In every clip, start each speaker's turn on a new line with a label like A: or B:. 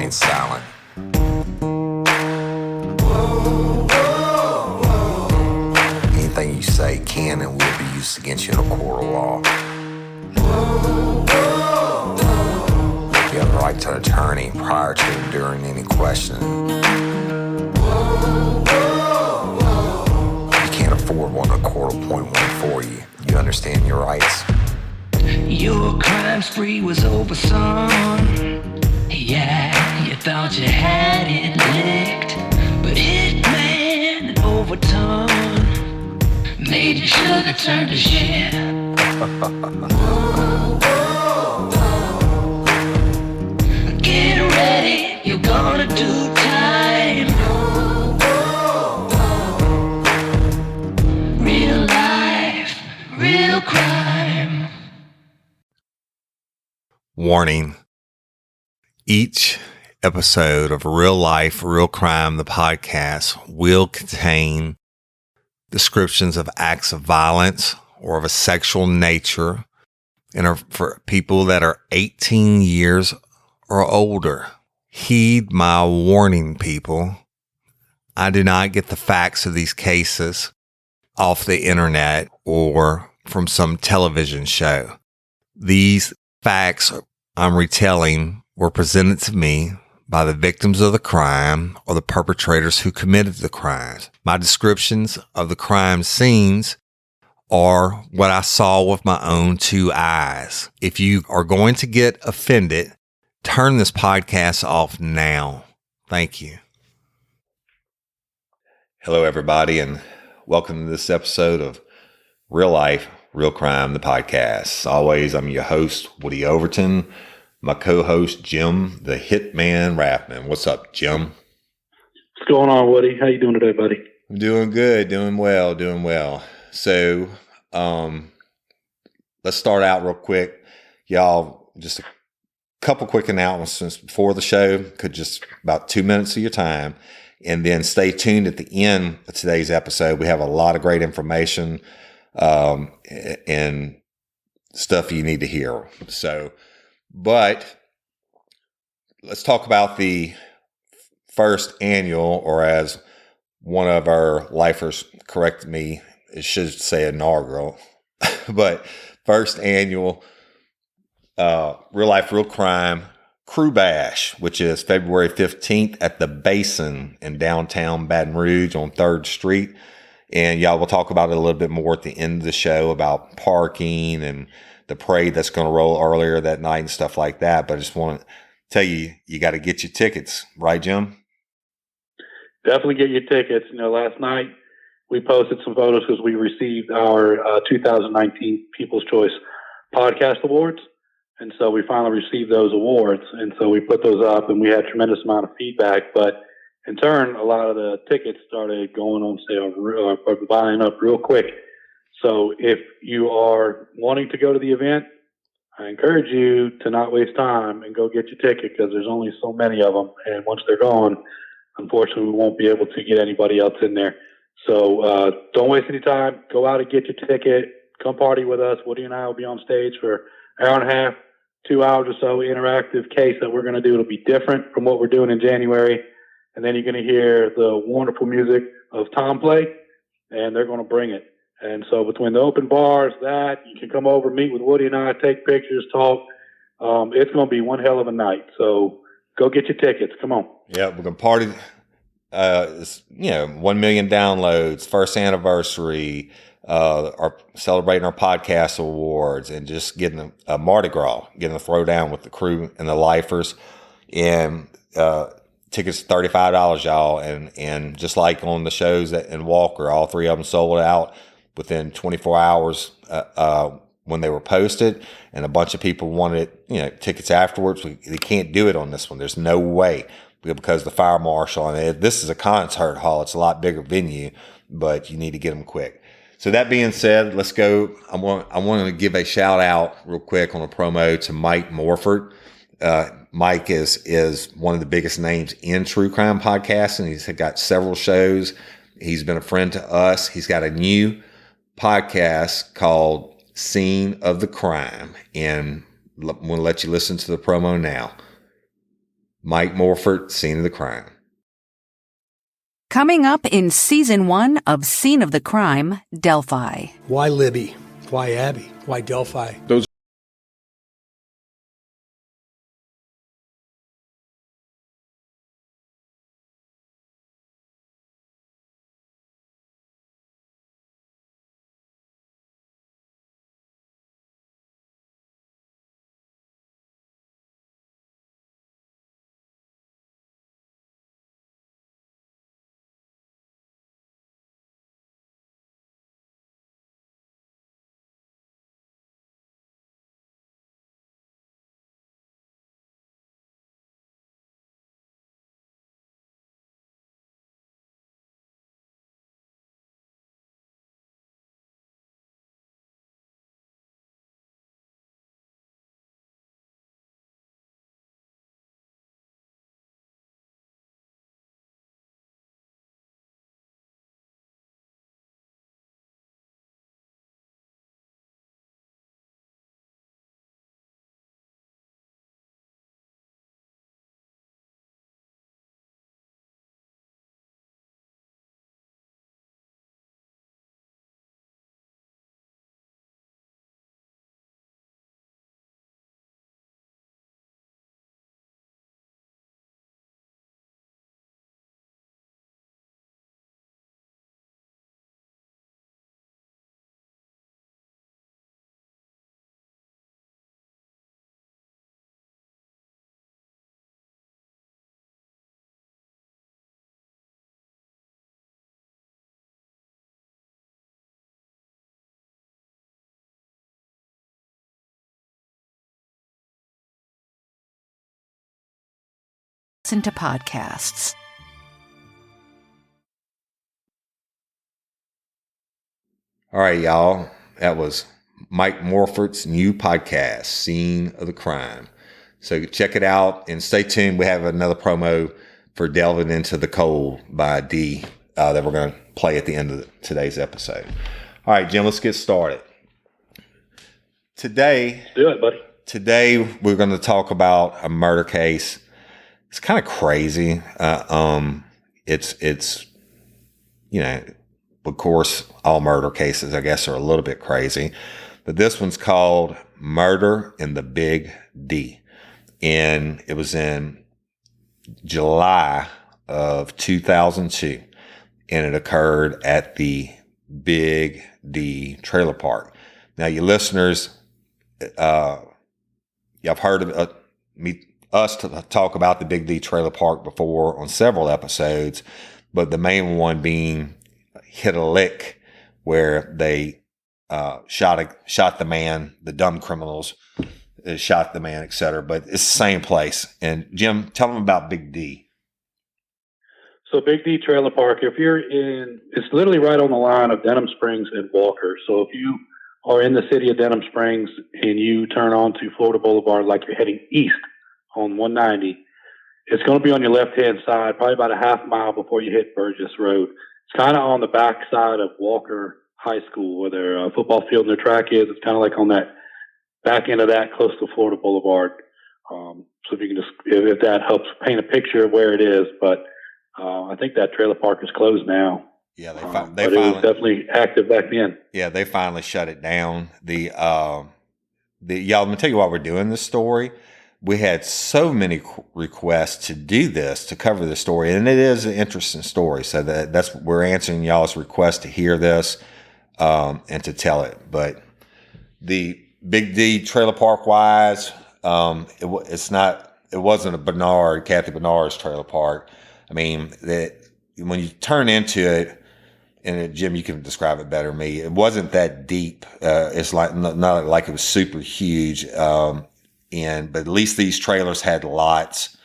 A: remain silent. Anything you say can and will be used against you in a court of law. You have the right to an attorney prior to and during any questioning. You can't afford one, a court will appoint one for you. You understand your rights?
B: Your crime spree was over, son. Yeah, you thought you had it licked, but Hitman and Overton made your sugar turn to shit. Get ready, you're gonna do time. Real life, real crime.
C: Warning. Each episode of Real Life, Real Crime, the podcast, will contain descriptions of acts of violence or of a sexual nature and are for people that are 18 years or older. Heed my warning, people. I do not get the facts of these cases off the internet or from some television show. These facts I'm retelling were presented to me by the victims of the crime or the perpetrators who committed the crimes. My descriptions of the crime scenes are what I saw with my own two eyes. If you are going to get offended, turn this podcast off now. Thank you. Hello, everybody, and welcome to this episode of Real Life, Real Crime, the podcast. As always, I'm your host, Woody Overton. My co-host, Jim, the Hitman Raffman. What's up, Jim?
D: What's going on, Woody? How you doing today, buddy?
C: I'm doing good, doing well. So, let's start out real quick. Y'all, just a couple quick announcements before the show. Could just about 2 minutes of your time. And then stay tuned at the end of today's episode. We have a lot of great information and stuff you need to hear. But let's talk about the first annual, or as one of our lifers corrected me, it should say inaugural, but first annual Real Life, Real Crime Krewe Bash, which is February 15th at the Basin in downtown Baton Rouge on 3rd Street. And y'all will talk about it a little bit more at the end of the show about parking and the parade that's going to roll earlier that night and stuff like that. But I just want to tell you, you got to get your tickets. Right, Jim?
D: Definitely get your tickets. Last night we posted some photos because we received our 2019 People's Choice Podcast Awards. And so we finally received those awards. And so we put those up and we had a tremendous amount of feedback. But in turn, a lot of the tickets started going on sale or buying up real quick. So if you are wanting to go to the event, I encourage you to not waste time and go get your ticket because there's only so many of them. And once they're gone, unfortunately, we won't be able to get anybody else in there. So don't waste any time. Go out and get your ticket. Come party with us. Woody and I will be on stage for an hour and a half, 2 hours or so, interactive case that we're going to do. It'll be different from what we're doing in January. And then you're going to hear the wonderful music of Tomplay, and they're going to bring it. And so between the open bars, you can come over, meet with Woody and I, take pictures, talk. It's going to be one hell of a night. So go get your tickets. Come on.
C: Yeah, we're going to party. 1 million downloads, first anniversary, celebrating our podcast awards, and just getting a Mardi Gras, getting a throwdown with the crew and the lifers. And tickets $35, y'all. And just like on the shows in Walker, all three of them sold out within 24 hours when they were posted, and a bunch of people wanted tickets afterwards. They can't do it on this one. There's no way, because the fire marshal, and this is a concert hall. It's a lot bigger venue, but you need to get them quick. So that being said, let's go. I want to give a shout out real quick on a promo to Mike Morford. Mike is one of the biggest names in true crime podcasting. He's got several shows. He's been a friend to us. He's got a new podcast called Scene of the Crime, and I'm going to let you listen to the promo now. Mike Morford, Scene of the Crime.
E: Coming up in Season 1 of Scene of the Crime, Delphi.
F: Why Libby? Why Abby? Why Delphi?
E: Listen to podcasts.
C: All right, y'all. That was Mike Morford's new podcast, Scene of the Crime. So check it out and stay tuned. We have another promo for Delving Into the Cold by D that we're going to play at the end of today's episode. All right, Jim, let's get started. Today,
D: Do it, buddy.
C: Today we're going to talk about a murder case. It's kind of crazy. It's you know, of course, all murder cases, I guess, are a little bit crazy, but this one's called Murder in the Big D, and it was in July of 2002, and it occurred at the Big D trailer park. Now, you listeners, I've heard of us to talk about the Big D trailer park before on several episodes, but the main one being Hit a Lick, where they shot the man, the dumb criminals shot the man, etc. But it's the same place. And Jim, tell them about Big D.
D: So Big D Trailer Park, if you're in, it's literally right on the line of Denham Springs and Walker. So if you are in the city of Denham Springs and you turn onto Florida Boulevard like you're heading east on 190, it's going to be on your left-hand side, probably about a half mile before you hit Burgess Road. It's kind of on the back side of Walker High School, where their football field and their track is. It's kind of like on that back end of that, close to Florida Boulevard. So if you can just, if that helps paint a picture of where it is, but I think that trailer park is closed now.
C: Yeah,
D: but it was definitely active back then.
C: Yeah, they finally shut it down. Y'all, let me tell you why we're doing this story. We had so many requests to do this, to cover this story, and it is an interesting story. So that's we're answering y'all's request to hear this and to tell it. But the Big D trailer park wise, it wasn't a Kathy Bernard's trailer park. I mean, when you turn into it, and Jim, you can describe it better than me. It wasn't that deep. It's like not like it was super huge. But at least these trailers had lots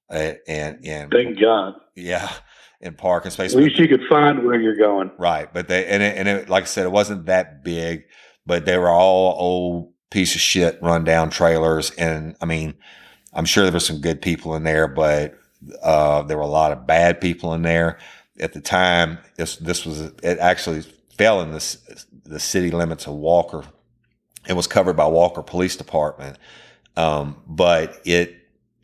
C: and
D: thank God.
C: Yeah, and parking space.
D: At least you could find where you're going.
C: Right, but it, like I said, it wasn't that big, but they were all old piece of shit rundown trailers. And I mean, I'm sure there were some good people in there, but there were a lot of bad people in there. At the time, it actually fell in the city limits of Walker. It was covered by Walker Police Department. But it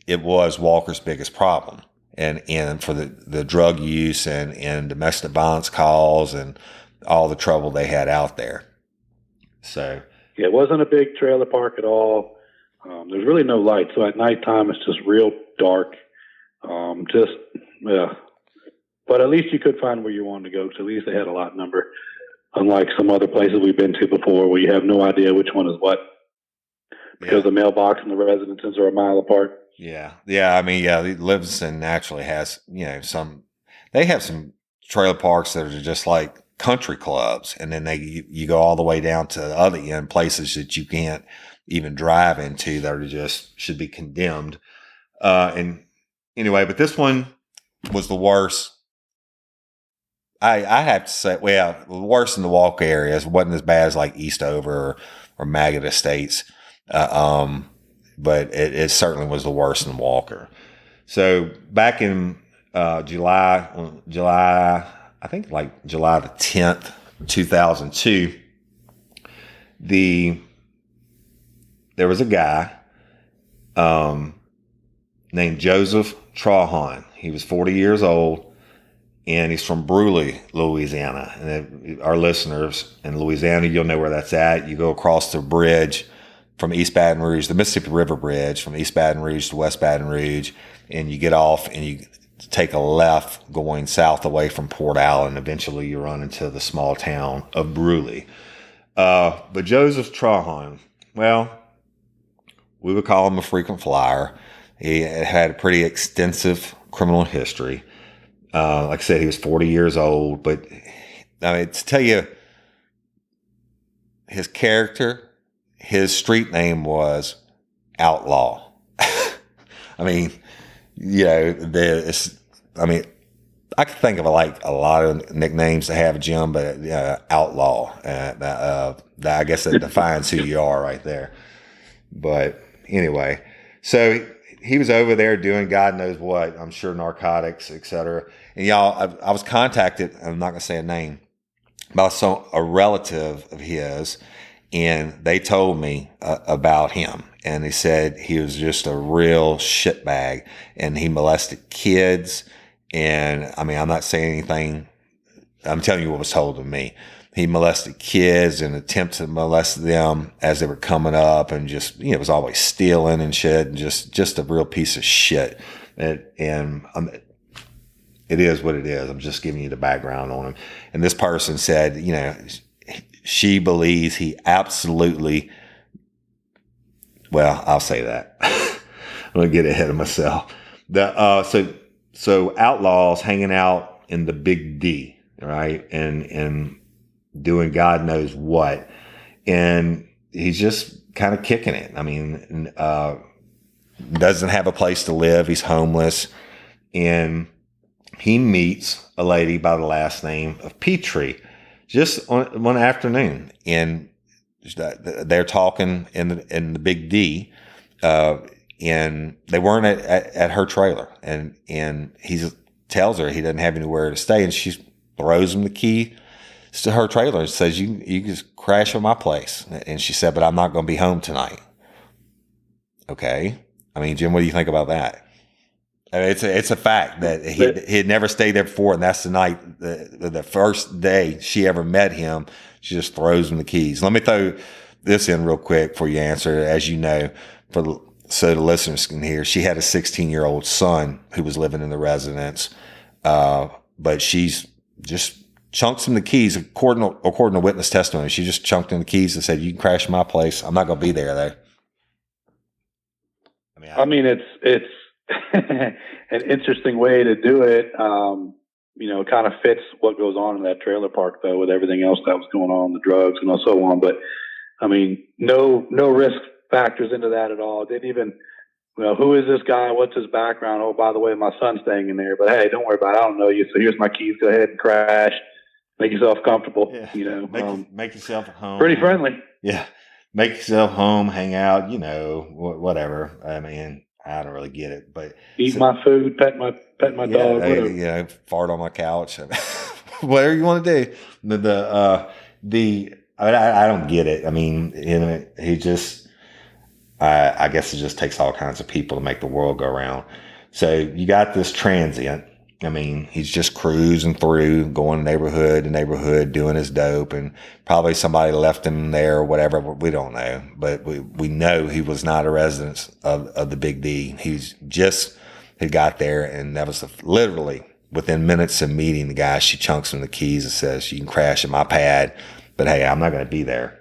C: it was Walker's biggest problem. And for the drug use and domestic violence calls and all the trouble they had out there. So
D: yeah, it wasn't a big trailer park at all. There's really no light, so at nighttime it's just real dark. Yeah. But at least you could find where you wanted to go, because at least they had a lot number. Unlike some other places we've been to before, where you have no idea which one is what, because the mailbox and the residences are a mile apart.
C: Yeah. I mean, Livingston actually has, they have some trailer parks that are just like country clubs. And then you go all the way down to the other end, places that you can't even drive into that are just should be condemned. And anyway, but this one was the worst. I have to say, well, the worst in the Walker areas. It wasn't as bad as like Eastover or Maggot Estates. But it certainly was the worst in Walker. So back in July, I think like July the 10th, 2002, there was a guy named Joseph Trahan. He was 40 years old, and he's from Bruley, Louisiana. And our listeners in Louisiana, you'll know where that's at. You go across the bridge from East Baton Rouge, the Mississippi River Bridge, from East Baton Rouge to West Baton Rouge, and you get off and you take a left going south away from Port Allen. Eventually you run into the small town of Bruley. But Joseph Trahan, well, we would call him a frequent flyer. He had a pretty extensive criminal history. Like I said, he was 40 years old, but I mean, to tell you his character, his street name was Outlaw. I mean, I could think of like a lot of nicknames to have, Jim, but Outlaw, I guess that defines who you are right there. But anyway, so he was over there doing God knows what, I'm sure narcotics, etc. And y'all, I was contacted, I'm not going to say a name, by a relative of his, and they told me about him. And they said he was just a real shitbag, and he molested kids. And I mean, I'm not saying anything. I'm telling you what was told to me. He molested kids and attempted to molest them as they were coming up, and just, was always stealing and shit, and just a real piece of shit. It is what it is. I'm just giving you the background on him. And this person said, she believes he absolutely, well, I'll say that. I'm going to get ahead of myself. So Outlaw's hanging out in the Big D, right? And doing God knows what. And he's just kind of kicking it. I mean, doesn't have a place to live. He's homeless. And he meets a lady by the last name of Petrie just on one afternoon. And they're talking in the Big D, and they weren't at her trailer. And he tells her he doesn't have anywhere to stay, and she throws him the key to her trailer and says, you just crash at my place. And she said, but I'm not going to be home tonight. Okay. I mean, Jim, what do you think about that? I mean, it's a fact that he had never stayed there before, and that's the night, the first day she ever met him. She just throws him the keys. Let me throw this in real quick before you answer. As you know, so the listeners can hear, she had a 16-year-old son who was living in the residence, but she's just chunks him the keys. According to witness testimony, she just chunked him the keys and said, "You can crash my place. I'm not going to be there though." I mean,
D: it's an interesting way to do it. It kind of fits what goes on in that trailer park, though, with everything else that was going on, the drugs and so on. But I mean, no risk factors into that at all. Didn't even, who is this guy? What's his background? Oh, by the way, my son's staying in there. But hey, don't worry about it. I don't know you. So here's my keys. Go ahead and crash. Make yourself comfortable.
C: Yeah. Make yourself at home.
D: Pretty friendly.
C: Yeah. Make yourself home, hang out, whatever. I mean, I don't really get it, but
D: eat my food, pet my dog,
C: fart on my couch, whatever you want to do. I don't get it. I mean, he just, I guess it just takes all kinds of people to make the world go round. So you got this transient. I mean, he's just cruising through, going neighborhood to neighborhood, doing his dope, and probably somebody left him there or whatever. We don't know, but we know he was not a resident of the Big D. He got there, and that was literally within minutes of meeting the guy. She chunks him the keys and says, "You can crash at my pad, but hey, I'm not going to be there."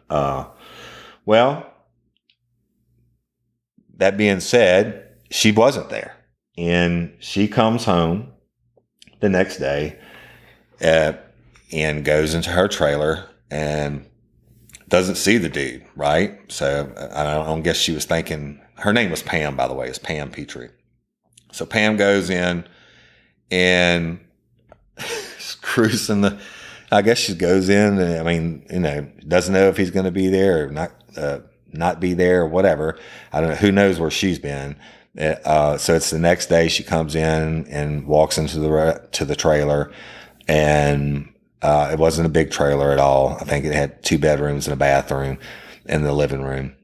C: Well, that being said, she wasn't there. And she comes home the next day and goes into her trailer and doesn't see the dude, right? So I don't guess she was thinking, her name was Pam, by the way, it's Pam Petrie. So Pam goes in and cruising I guess she goes in and, I mean, doesn't know if he's going to be there or not be there or whatever. I don't know. Who knows where she's been. So it's the next day she comes in and walks into the trailer, and it wasn't a big trailer at all. I think it had 2 bedrooms and a bathroom and the living room.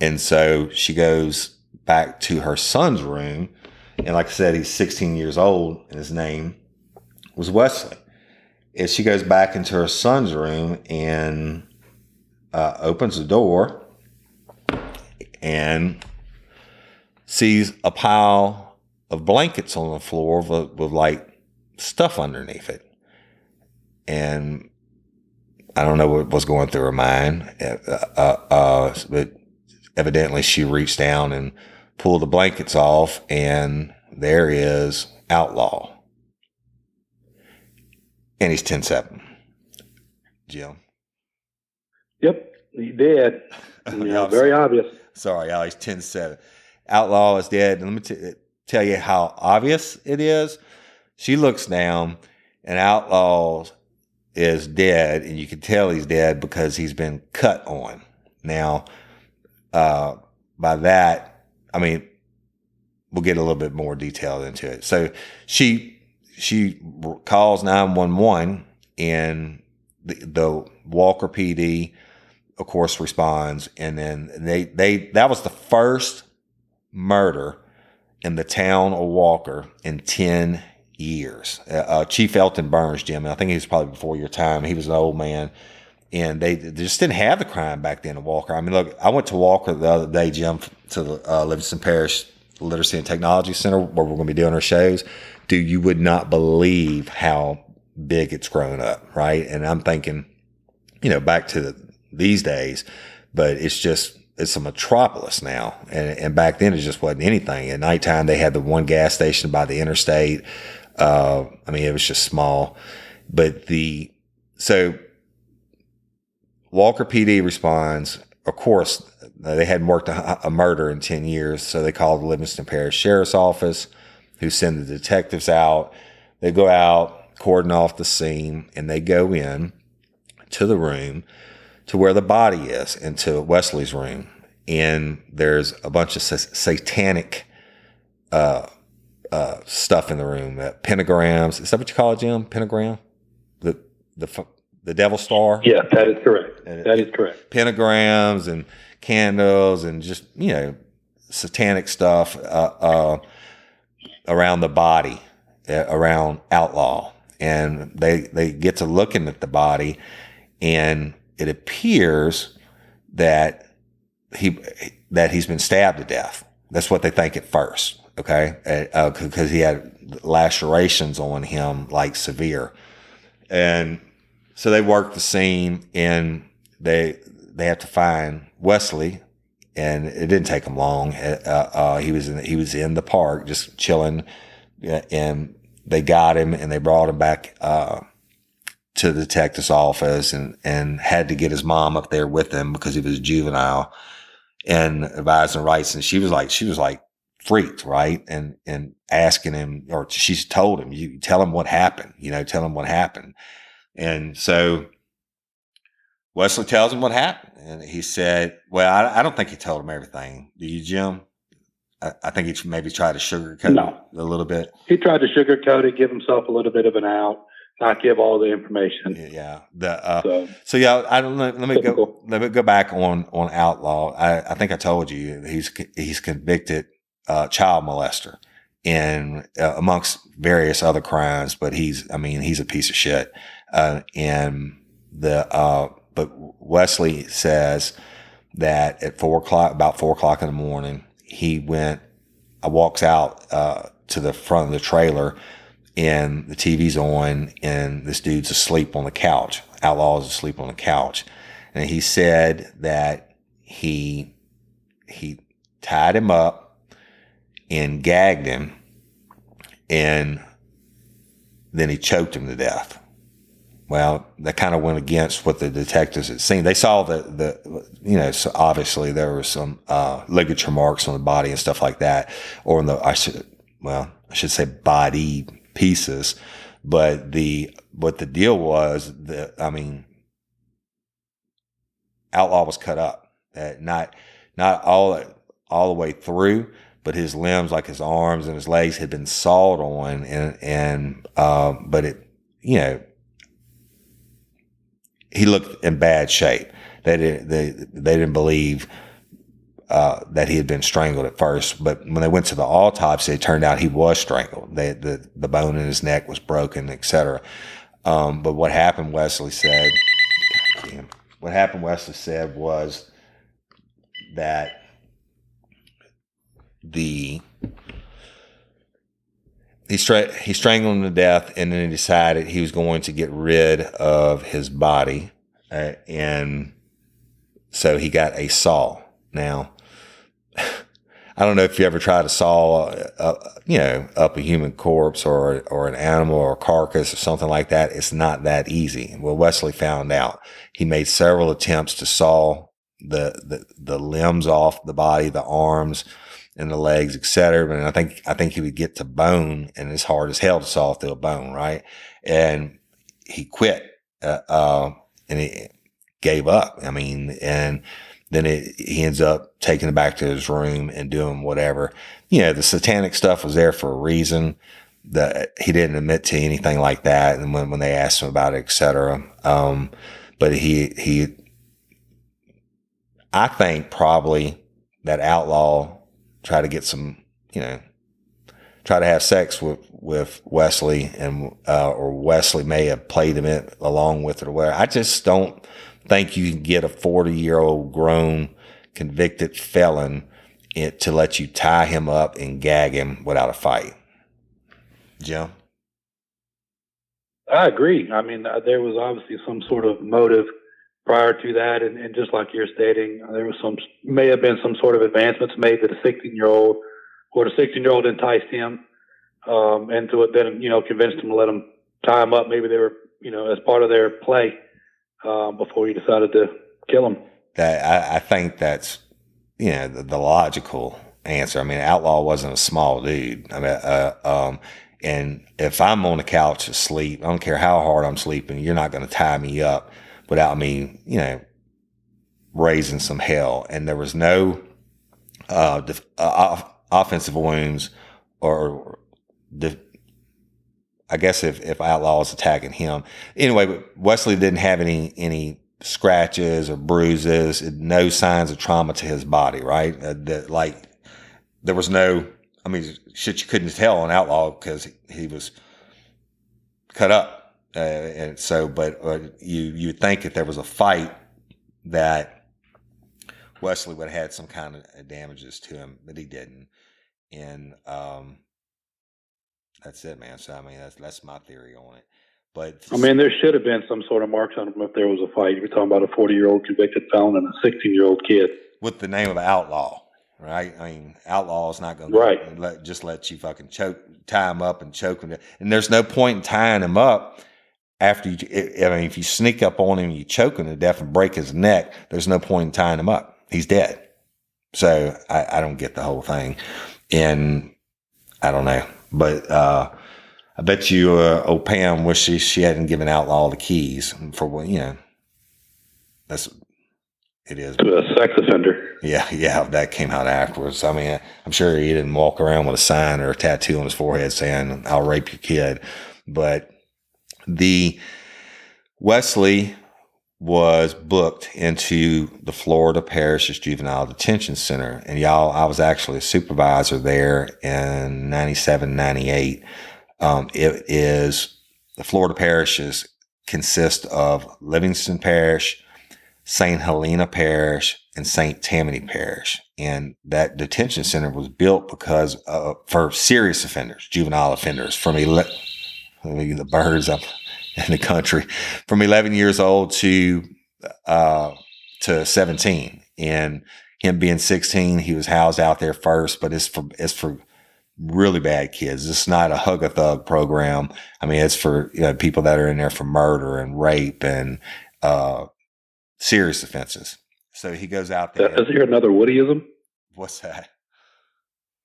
C: And so she goes back to her son's room, and like I said, he's 16 years old, and his name was Wesley. And she goes back into her son's room and opens the door and sees a pile of blankets on the floor with like stuff underneath it. And I don't know what was going through her mind, but evidently she reached down and pulled the blankets off, and there is Outlaw. And he's 10-7. Jim?
D: Yep, he did. Very obvious.
C: Sorry, y'all, he's 10-7. Outlaw is dead. And let me tell you how obvious it is. She looks down, and Outlaw is dead, and you can tell he's dead because he's been cut on. Now, by that, I mean, we'll get a little bit more detail into it. So she calls 911, and the Walker PD, of course, responds, and then that was the first murder in the town of Walker in 10 years. Chief Elton Burns, Jim, and I think he was probably before your time. He was an old man, and they just didn't have the crime back then in Walker. I mean, look, I went to Walker the other day, Jim, to the Livingston Parish Literacy and Technology Center, where we're going to be doing our shows. Dude, you would not believe how big it's grown up, right? And I'm thinking, back to these days, but it's a metropolis now. And back then it just wasn't anything. At nighttime, they had the one gas station by the interstate. I mean, it was just small. But so Walker PD responds. Of course, they hadn't worked a murder in 10 years, so they called the Livingston Parish Sheriff's Office, who send the detectives out. They go out, cordon off the scene, and they go in to the room to where the body is, into Wesley's room. And there's a bunch of satanic stuff in the room. Pentagrams. Is that what you call it, Jim? Pentagram? The devil star?
D: Yeah, that is correct. That is correct.
C: Pentagrams and candles and just, satanic stuff around the body, around Outlaw. And they get to looking at the body, and it appears that he's been stabbed to death. That's what they think at first, okay? Because he had lacerations on him, like severe. And so they work the scene, and they have to find Wesley, and it didn't take them long. He was in the park just chilling, and they got him, and they brought him back to the detective's office, and had to get his mom up there with him because he was juvenile and advising rights. And she was like freaked, right? And asking him, or she's told him, you tell him what happened, tell him what happened. And so Wesley tells him what happened. And he said, well, I don't think he told him everything. Do you, Jim? I think he maybe tried to sugarcoat it a little bit.
D: He tried to sugarcoat it, give himself a little bit of an out. not give all the information.
C: Yeah.
D: So
C: yeah, I don't know.
D: typical.
C: Let me go back on Outlaw. I think I told you he's convicted child molester and amongst various other crimes, but he's a piece of shit. But Wesley says that at about 4 o'clock in the morning, he walks out to the front of the trailer, and the TV's on, and this dude's asleep on the couch. Outlaw's asleep on the couch, and he said that he tied him up and gagged him, and then he choked him to death. Well, that kind of went against what the detectives had seen. They saw so obviously there were some ligature marks on the body and stuff like that, or I should say body pieces. But what the deal was, Outlaw was cut up, not all the way through, but his limbs, like his arms and his legs, had been sawed on, but it, he looked in bad shape. They didn't believe that he had been strangled at first, but when they went to the autopsy, it turned out he was strangled. The bone in his neck was broken, etc. But what happened, Wesley said, was that he strangled him to death, and then he decided he was going to get rid of his body, and so he got a saw. Now, I don't know if you ever tried to saw, up a human corpse or an animal or a carcass or something like that. It's not that easy. Well, Wesley found out. He made several attempts to saw the limbs off the body, the arms and the legs, etc. But I think he would get to bone, and it's hard as hell to saw through a bone, right? And he quit, and he gave up. And then he ends up taking it back to his room and doing whatever. The satanic stuff was there for a reason. That he didn't admit to anything like that, and when they asked him about it, etc. But I think probably that Outlaw tried to get some, try to have sex with Wesley, and or Wesley may have played him along with it or whatever. I just don't think you can get a 40-year-old grown convicted felon to let you tie him up and gag him without a fight. Jim?
D: I agree. There was obviously some sort of motive prior to that, and just like you're stating, there may have been some sort of advancements made that a 16-year-old or the 16-year-old enticed him into it, then convinced him to let him tie him up. Maybe they were as part of their play before he decided to kill him.
C: I think that's the logical answer. Outlaw wasn't a small dude. And if I'm on the couch asleep, I don't care how hard I'm sleeping, you're not going to tie me up without me, raising some hell. And there was no offensive wounds, or I guess if Outlaw was attacking him. Anyway, but Wesley didn't have any scratches or bruises, no signs of trauma to his body, right? There was no, shit you couldn't tell on Outlaw because he was cut up. And so, but you'd think if there was a fight that Wesley would have had some kind of damages to him, but he didn't. And that's it, man. So that's my theory on it. But
D: there should have been some sort of marks on him if there was a fight. You're talking about a 40-year-old convicted felon and a 16-year-old kid
C: with the name of Outlaw, right? Outlaw is not going to just let you fucking tie him up and choke him. And there's no point in tying him up. After if you sneak up on him and you choke him to death and break his neck, there's no point in tying him up. He's dead. So I don't get the whole thing. And I don't know. But I bet you old Pam wishes she hadn't given Outlaw the keys for what, that's it is.
D: To a sex offender.
C: Yeah, that came out afterwards. I'm sure he didn't walk around with a sign or a tattoo on his forehead saying, "I'll rape your kid." But The Wesley was booked into the Florida Parish's Juvenile Detention Center. And y'all, I was actually a supervisor there in 97, 98. It is the Florida parishes consist of Livingston Parish, St. Helena Parish, and St. Tammany Parish. And that detention center was built because for serious offenders, juvenile offenders from the birds up in the country, from 11 years old to 17. And him being 16, he was housed out there first, but it's for really bad kids. It's not a hug a thug program. I mean, it's for people that are in there for murder and rape and serious offenses. So he goes out there.
D: Is there another Woodyism?
C: What's that?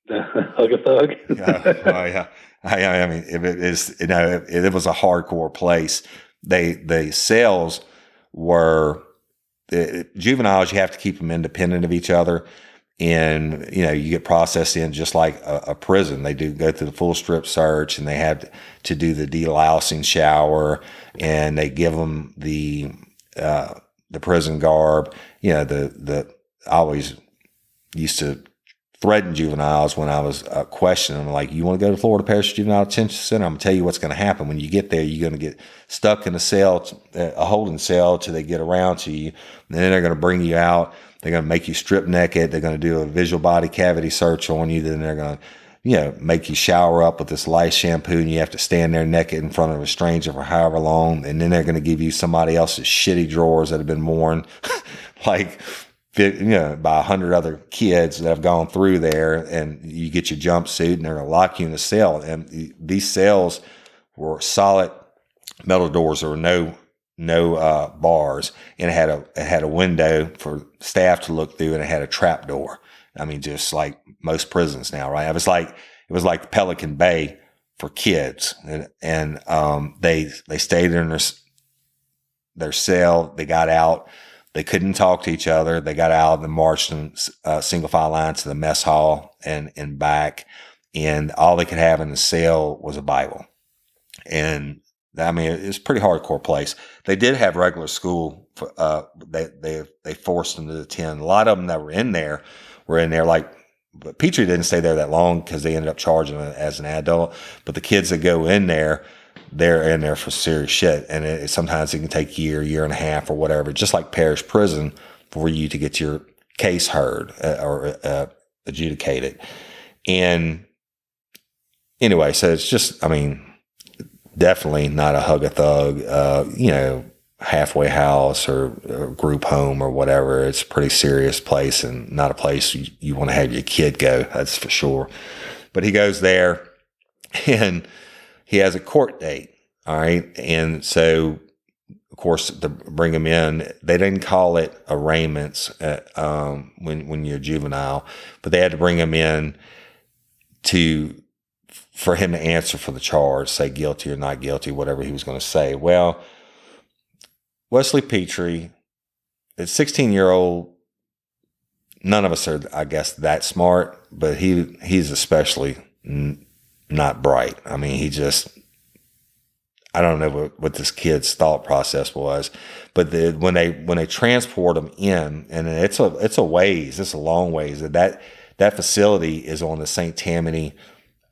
D: Hug a thug.
C: Yeah. I mean, if it is, it was a hardcore place. The cells were juveniles. You have to keep them independent of each other, and you get processed in just like a prison. They do go through the full strip search, and they have to do the delousing shower, and they give them the prison garb. I always used to threaten juveniles when I was questioning them, like, you want to go to Florida Parish Juvenile Detention Center? I'm going to tell you what's going to happen. When you get there, you're going to get stuck in a cell, a holding cell, till they get around to you. And then they're going to bring you out. They're going to make you strip naked. They're going to do a visual body cavity search on you. Then they're going to, make you shower up with this lice shampoo, and you have to stand there naked in front of a stranger for however long. And then they're going to give you somebody else's shitty drawers that have been worn, like, by 100 other kids that have gone through there, and you get your jumpsuit, and they're going to lock you in a cell. And these cells were solid metal doors. There were no bars, and it had a window for staff to look through, and it had a trap door. I mean, just like most prisons now, right? It was like Pelican Bay for kids, and they stayed in their cell. They got out. They couldn't talk to each other. They got out and marched in single file line to the mess hall and back. And all they could have in the cell was a Bible. And I mean, it's a pretty hardcore place. They did have regular school. They forced them to attend. A lot of them that were in there like, but Petrie didn't stay there that long because they ended up charging him as an adult. But the kids that go in there, they're in there for serious shit. And sometimes it can take a year and a half or whatever, just like parish prison, for you to get your case heard or adjudicated. And anyway, so it's just, I mean, definitely not a hug a thug, halfway house or group home or whatever. It's a pretty serious place, and not a place you want to have your kid go. That's for sure. But he goes there, and he has a court date. All right. And so, of course, to bring him in, they didn't call it arraignments when you're a juvenile, but they had to bring him in for him to answer for the charge, say guilty or not guilty, whatever he was going to say. Well, Wesley Petrie, a 16-year-old, none of us are, I guess, that smart, but he's especially not bright. I mean, I don't know what this kid's thought process was, but when they transport him in, and it's a ways, it's a long ways. That facility is on the St. Tammany.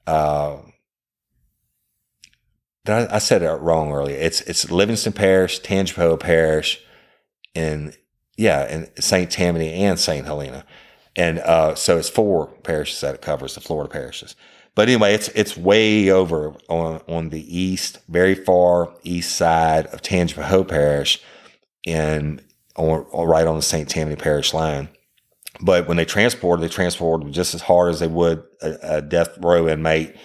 C: I said it wrong earlier. It's Livingston Parish, Tangipahoa Parish, and St. Tammany and St. Helena, and so it's 4 parishes that it covers, the Florida parishes. But anyway, it's way over on the east, very far east side of Tangipahoa Parish, and right on the St. Tammany Parish line. But when they transport them just as hard as they would a death row inmate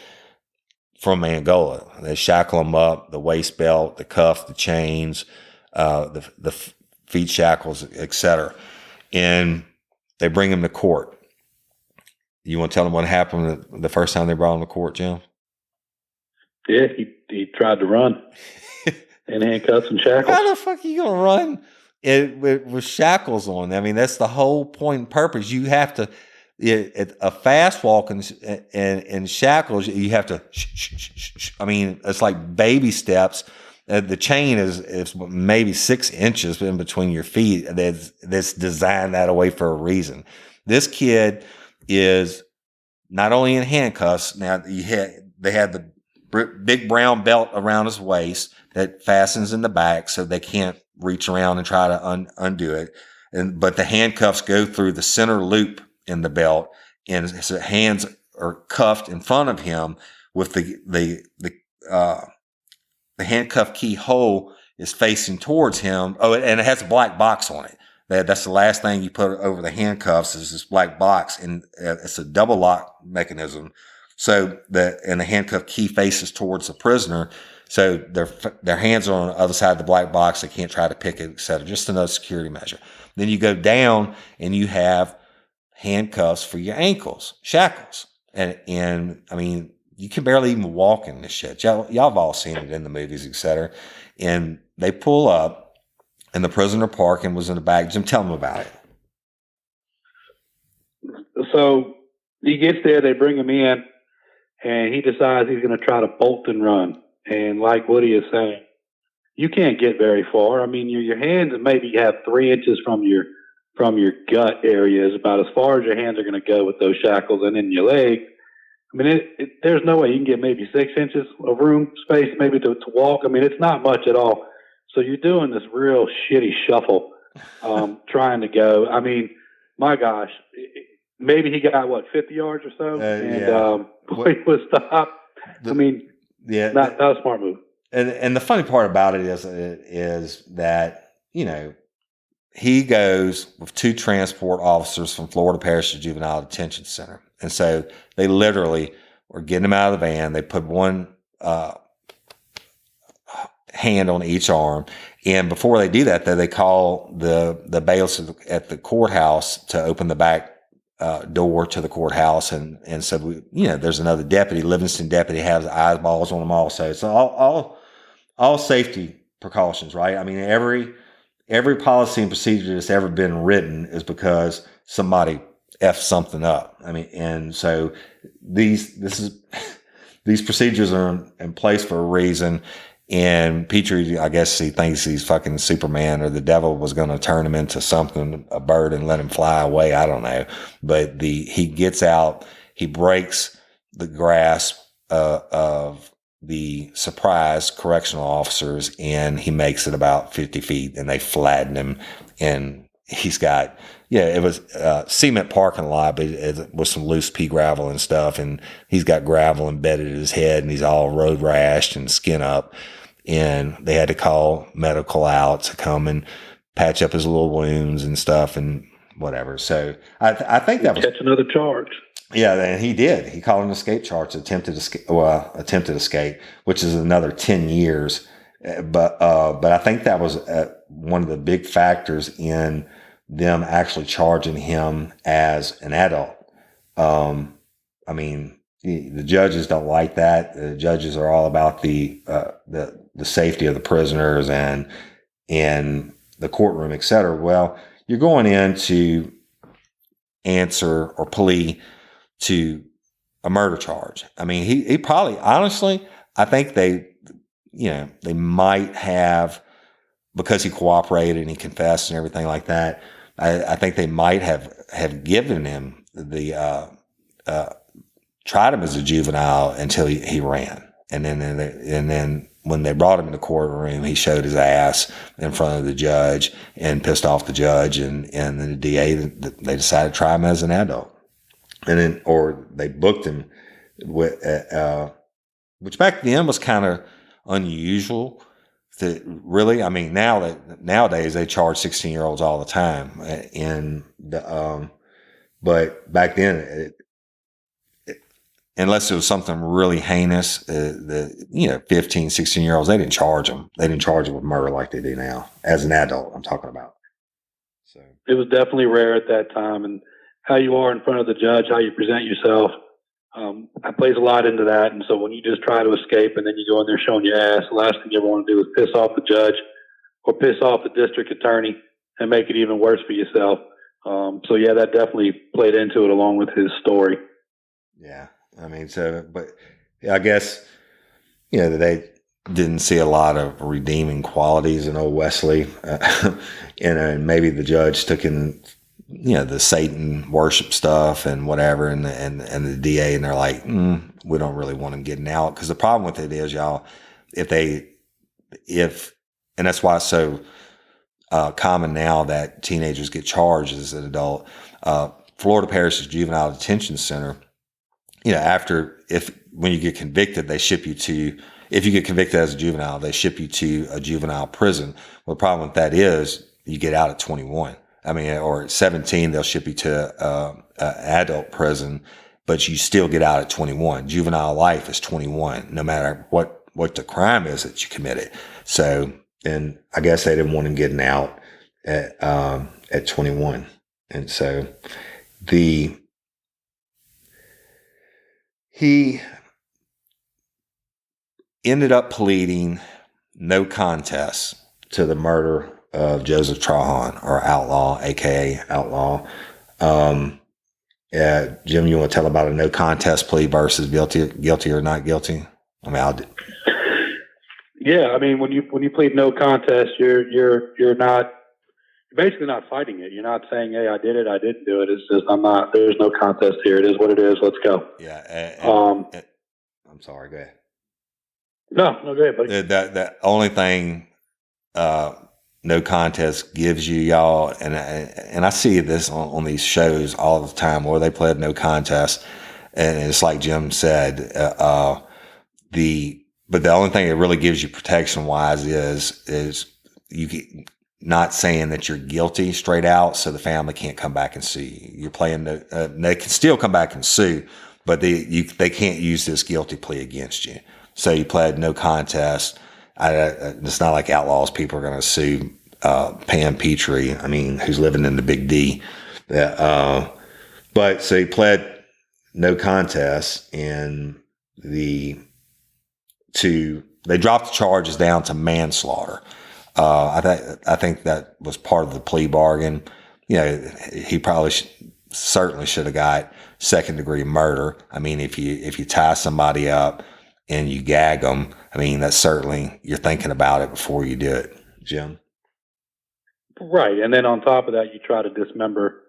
C: from Angola. They shackle them up, the waist belt, the cuff, the chains, the feet shackles, etc. And they bring him to court. You want to tell them what happened the first time they brought him to court, Jim?
D: Yeah, he tried to run in handcuffs and shackles.
C: How the fuck are you going to run with shackles on? I mean, that's the whole point and purpose. You have to, a fast walk in shackles, you have to, I mean, it's like baby steps. The chain is maybe 6 inches in between your feet. That's designed that way for a reason. This kid is not only in handcuffs. Now they had the big brown belt around his waist that fastens in the back, so they can't reach around and try to undo it. But the handcuffs go through the center loop in the belt, and his hands are cuffed in front of him with the handcuff key hole is facing towards him. Oh, and it has a black box on it. That's the last thing you put over the handcuffs is this black box, and it's a double lock mechanism. So the handcuff key faces towards the prisoner. So their hands are on the other side of the black box. They can't try to pick it, et cetera. Just another security measure. Then you go down and you have handcuffs for your ankles, shackles. And I mean, you can barely even walk in this shit. Y'all have all seen it in the movies, et cetera. And they pull up, and the prisoner parking was in the back. Jim, tell them about it.
D: So he gets there, they bring him in, and he decides he's going to try to bolt and run. And like Woody is saying, you can't get very far. I mean, your hands maybe have 3 inches from your gut area is about as far as your hands are going to go with those shackles, and then your leg. I mean, there's no way you can get maybe 6 inches of room space maybe to walk. I mean, it's not much at all. So you're doing this real shitty shuffle, trying to go. I mean, my gosh, maybe he got 50 yards or so, before he was stopped. I mean, not a smart move.
C: And the funny part about it is that, you know, he goes with 2 transport officers from Florida Parish Juvenile Detention Center. And so they literally were getting him out of the van. They put one hand on each arm. And before they do that, though, they call the bailiffs at the courthouse to open the back door to the courthouse. And so, there's another deputy, Livingston deputy, has eyeballs on them also. So all safety precautions, right? I mean, every policy and procedure that's ever been written is because somebody effed something up. I mean, and so these procedures are in place for a reason. And Petrie, I guess he thinks he's fucking Superman, or the devil was going to turn him into something, a bird, and let him fly away. I don't know. But he gets out, he breaks the grasp of the surprised correctional officers, and he makes it about 50 feet, and they flatten him. And he's got, it was a cement parking lot, but it was some loose pea gravel and stuff. And he's got gravel embedded in his head, and he's all road rashed and skin up. And they had to call medical out to come and patch up his little wounds and stuff and whatever. So I think that was
D: catch another charge.
C: Yeah, and he did. He called an escape charge, attempted escape, which is another 10 years. But I think that was one of the big factors in them actually charging him as an adult. I mean, the judges don't like that. The judges are all about the safety of the prisoners and in the courtroom, et cetera. Well, you're going in to answer or plea to a murder charge. I mean, he probably, honestly, I think they might have, because he cooperated and he confessed and everything like that. I think they might have given him tried him as a juvenile until he ran. And then when they brought him in the courtroom, he showed his ass in front of the judge and pissed off the judge and the DA. They decided to try him as an adult. And then, or they booked him with, which back then was kind of unusual. Really, I mean, nowadays they charge 16-year-olds all the time, but back then, unless it was something really heinous, 15, 16-year-olds, they didn't charge them. They didn't charge them with murder like they do now. As an adult, I'm talking about. So
D: it was definitely rare at that time, and how you are in front of the judge, how you present yourself, that plays a lot into that. And so when you just try to escape and then you go in there showing your ass, the last thing you ever want to do is piss off the judge or piss off the district attorney and make it even worse for yourself. So yeah, that definitely played into it along with his story.
C: Yeah. I mean, but I guess, they didn't see a lot of redeeming qualities in old Wesley. And maybe the judge took in, the Satan worship stuff and whatever, and the DA, and they're like, we don't really want him getting out. Because the problem with it is, y'all, and that's why it's so common now that teenagers get charged as an adult. Florida Parish's Juvenile Detention Center, when you get convicted, they ship you to, if you get convicted as a juvenile, they ship you to a juvenile prison. Well, the problem with that is you get out at 21. Or at 17, they'll ship you to adult prison, but you still get out at 21. Juvenile life is 21, no matter what the crime is that you committed. So, and I guess they didn't want him getting out at 21. And so he ended up pleading no contest to the murder of Joseph Trahan, or Outlaw, aka Outlaw. Jim, you want to tell about a no contest plea versus guilty or not guilty?
D: Yeah, when you plead no contest, you're basically not fighting it. You're not saying, "Hey, I did it, I didn't do it." It's just, I'm not. There's no contest here. It is what it is. Let's go.
C: Yeah. I'm sorry. Go ahead.
D: No, go ahead, buddy.
C: The only thing no contest gives you, y'all, and I see this on these shows all the time where they pled no contest, and it's like Jim said, but the only thing it really gives you protection wise is you not saying that you're guilty straight out, so the family can't come back and sue you. You're playing they can still come back and sue, but they can't use this guilty plea against you. So you pled no contest. It's not like Outlaws people are going to sue Pam Petrie, who's living in the Big D. But so he pled no contest, and they dropped the charges down to manslaughter. I think that was part of the plea bargain. He probably certainly should have got second-degree murder. If you tie somebody up and you gag them, that's certainly, you're thinking about it before you do it, Jim.
D: Right. And then on top of that, you try to dismember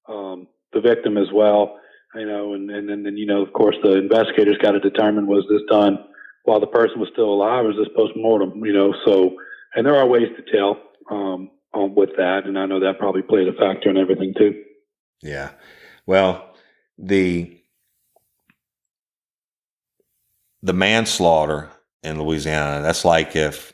D: the victim as well, and then, of course, the investigators got to determine, was this done while the person was still alive, or is this post-mortem, so, and there are ways to tell with that, and I know that probably played a factor in everything too.
C: Yeah. Well, the manslaughter in Louisiana, that's like if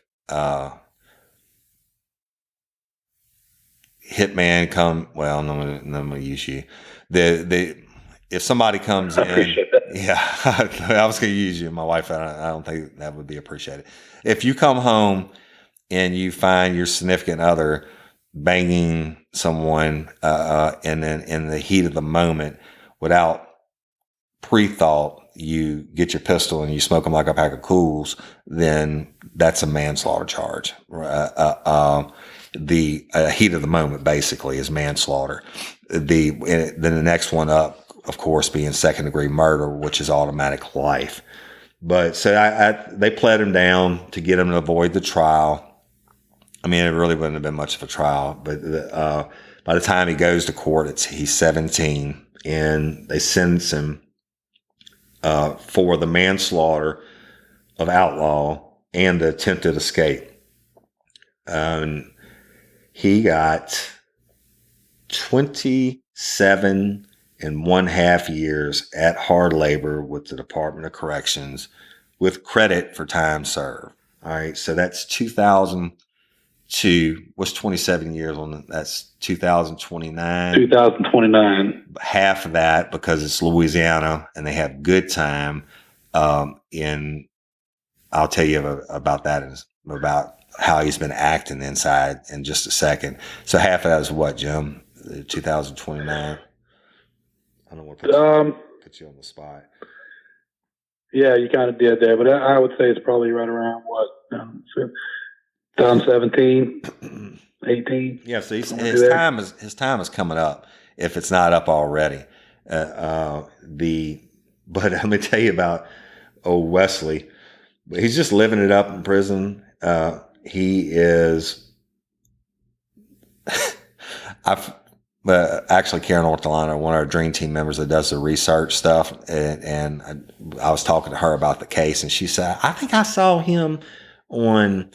C: hitman come. Well, I'm gonna use you. If somebody comes in, yeah, I was gonna use you. My wife, I don't think that would be appreciated. If you come home and you find your significant other banging someone, and then in the heat of the moment, without pre-thought, you get your pistol and you smoke them like a pack of Cools, then that's a manslaughter charge. The heat of the moment basically is manslaughter. Then the next one up, of course, being second-degree murder, which is automatic life. But so they pled him down to get him to avoid the trial. It really wouldn't have been much of a trial, but by the time he goes to court, he's 17, and they sentence him for the manslaughter of Outlaw and the attempted escape. He got 27.5 years at hard labor with the Department of Corrections, with credit for time served. All right, so that's 2002. What's 27 years on that? That's 2029.
D: 2029.
C: Half of that, because it's Louisiana and they have good time. I'll tell you about that, about how he's been acting inside in just a second. So half of that is what, Jim? 2029. I don't want to put you on the spot.
D: Yeah, you kind of did there, but I would say it's probably right around 2017, 18.
C: Yeah, so his time is coming up, if it's not up already. But let me tell you about old Wesley. But he's just living it up in prison. He is. Actually, Karen Ortolano, one of our dream team members that does the research stuff, and I was talking to her about the case, and she said, "I think I saw him on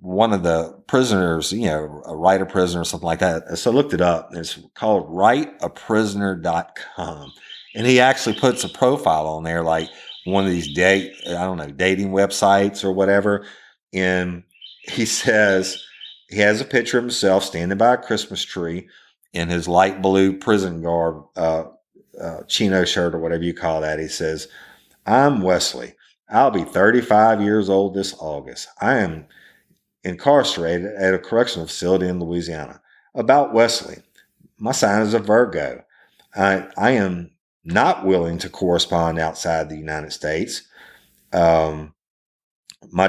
C: one of the prisoners, a Write a Prisoner or something like that." So I looked it up. It's called writeaprisoner.com, and he actually puts a profile on there, like one of these dating websites or whatever, and he says. He has a picture of himself standing by a Christmas tree in his light blue prison garb, chino shirt or whatever you call that. He says, "I'm Wesley. I'll be 35 years old this August. I am incarcerated at a correctional facility in Louisiana. About Wesley. My sign is a Virgo. I am not willing to correspond outside the United States. My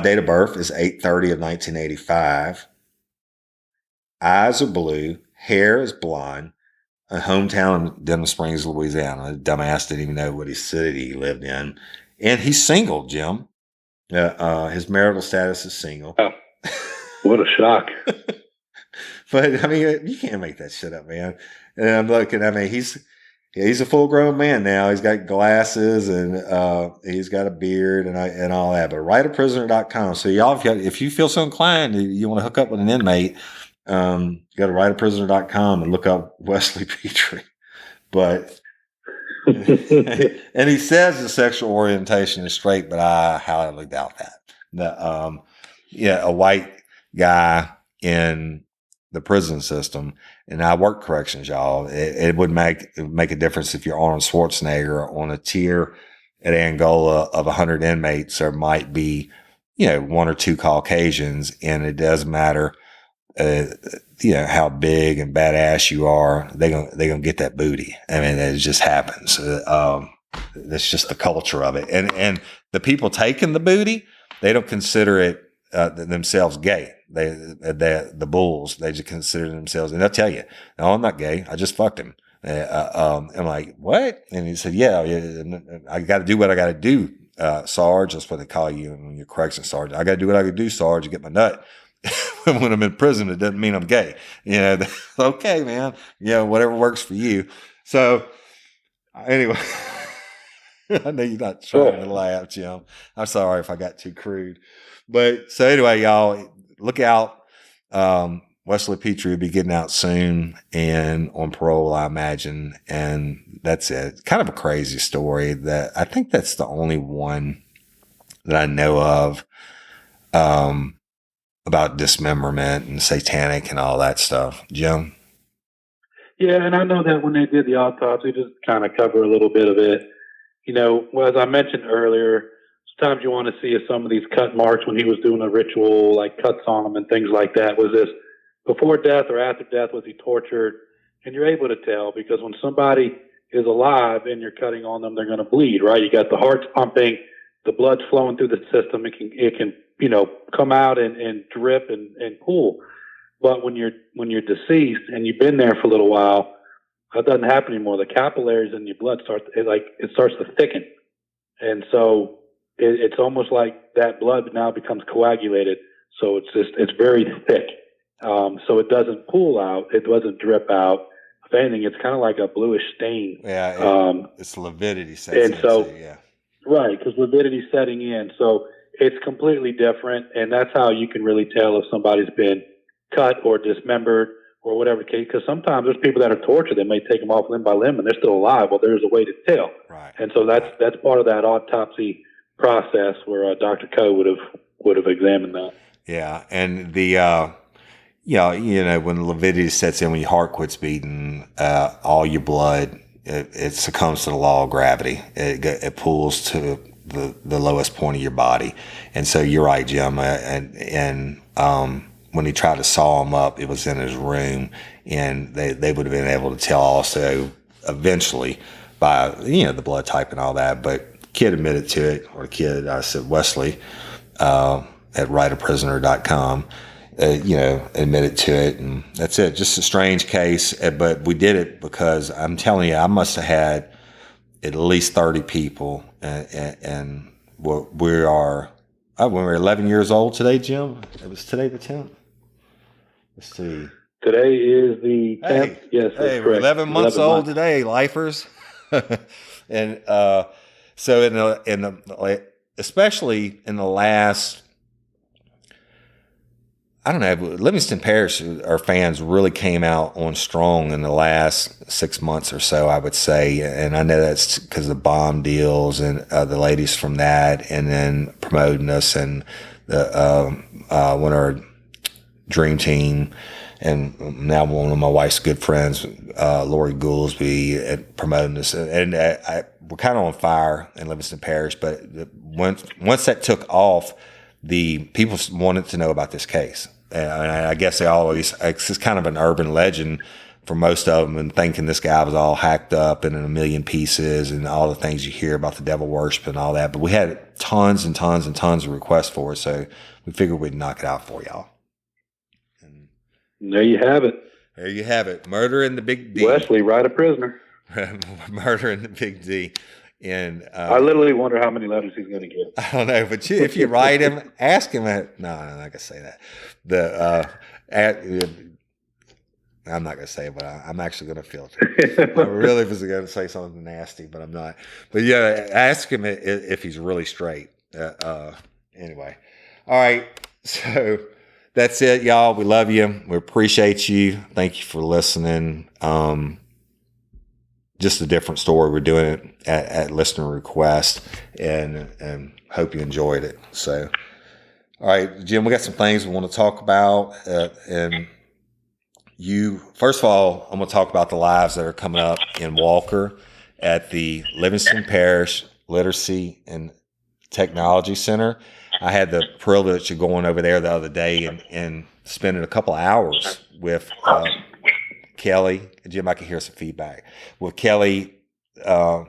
C: date of birth is 8/30 of 1985. Eyes are blue, hair is blonde, a hometown in Denham Springs, Louisiana." The dumbass didn't even know what city he lived in. And he's single, Jim. His marital status is single.
D: Oh, what a shock.
C: But, I mean, you can't make that shit up, man. And I'm looking, I mean, he's a full-grown man now. He's got glasses and he's got a beard and all that. But writeaprisoner.com. So, y'all, if you feel so inclined, you want to hook up with an inmate, you got to writeaprisoner.com and look up Wesley Petrie. But and he says his sexual orientation is straight, but I highly doubt that. A white guy in the prison system, and I work corrections, y'all. It would make a difference if you're Arnold Schwarzenegger on a tier at Angola of 100 inmates. There might be, one or two Caucasians, and it doesn't matter. How big and badass you are, they're gonna get that booty. I mean, it just happens. That's just the culture of it. And the people taking the booty, they don't consider it themselves gay. The bulls, they just consider themselves, and they'll tell you, "No, I'm not gay. I just fucked him." I'm like, "What?" And he said, "Yeah, I got to do what I got to do, Sarge." That's what they call you when you're correction sergeant. "I got to do what I can do, Sarge, to get my nut." When I'm in prison, it doesn't mean I'm gay. Okay, man. Whatever works for you. So, anyway, I know you're not trying to laugh, Jim. I'm sorry if I got too crude. But so anyway, y'all, look out. Wesley Petrie will be getting out soon and on parole, I imagine. And that's it. Kind of a crazy story that I think that's the only one that I know of. About dismemberment and satanic and all that stuff. Jim?
D: Yeah, and I know that when they did the autopsy, just kind of cover a little bit of it. As I mentioned earlier, sometimes you want to see if some of these cut marks when he was doing a ritual, like cuts on them and things like that. Was this before death or after death? Was he tortured? And you're able to tell, because when somebody is alive and you're cutting on them, they're going to bleed, right? You got the heart's pumping, the blood's flowing through the system. It can come out and drip and pool. But when you're deceased and you've been there for a little while, that doesn't happen anymore. The capillaries in your blood starts to thicken. And so it's almost like that blood now becomes coagulated. So it's very thick. So it doesn't pool out. It doesn't drip out. If anything, it's kind of like a bluish stain.
C: Yeah. It's lividity setting in. So, yeah.
D: Right. Because lividity setting in. So it's completely different, and that's how you can really tell if somebody's been cut or dismembered or whatever the case. Because sometimes there's people that are tortured. They may take them off limb by limb, and they're still alive. Well, there's a way to tell.
C: Right.
D: And so that's part of that autopsy process where Dr. Krewe would have examined that.
C: Yeah, and the when lividity sets in, when your heart quits beating, all your blood it succumbs to the law of gravity. It pulls to the lowest point of your body. And so you're right, Jim. And when he tried to saw him up, it was in his room, and they would have been able to tell also eventually by, the blood type and all that. But kid admitted to it, or kid, I said Wesley, at writeaprisoner.com, admitted to it, and that's it. Just a strange case, but we did it because I'm telling you, I must have had at least 30 people and we are. When we were 11 years old today, Jim. It was today the 10th. Let's see.
D: Today is the 10th.
C: Hey,
D: Yes,
C: hey, we're 11 months old today, lifers. And so especially in the last, I don't know, Livingston Parish, our fans really came out on strong in the last 6 months or so, I would say. And I know that's because of the bomb deals and the ladies from that, and then promoting us, and one of our dream team, and now one of my wife's good friends, Lori Goolsby, promoting us. And we're kind of on fire in Livingston Parish, but once that took off, the people wanted to know about this case. And I guess it's just kind of an urban legend for most of them, and thinking this guy was all hacked up and in a million pieces and all the things you hear about the devil worship and all that. But we had tons and tons and tons of requests for it, so we figured we'd knock it out for y'all. And
D: there you have it.
C: There you have it. Murder in the Big D.
D: Wesley, write a prisoner.
C: Murder in the Big D. And
D: I literally wonder how many letters he's going to get.
C: I don't know, but if you write him, ask him. I'm not going to say that. I'm not going to say it, but I'm actually going to filter. I really was going to say something nasty, but I'm not. But yeah, ask him if he's really straight. Anyway, all right. So that's it, y'all. We love you. We appreciate you. Thank you for listening. Just a different story. We're doing it at listener request, and hope you enjoyed it. So, all right, Jim, we got some things we want to talk about. And first of all, I'm going to talk about the lives that are coming up in Walker at the Livingston Parish Literacy and Technology Center. I had the privilege of going over there the other day and spending a couple of hours with Kelly. Jim, I can hear some feedback with Kelly, their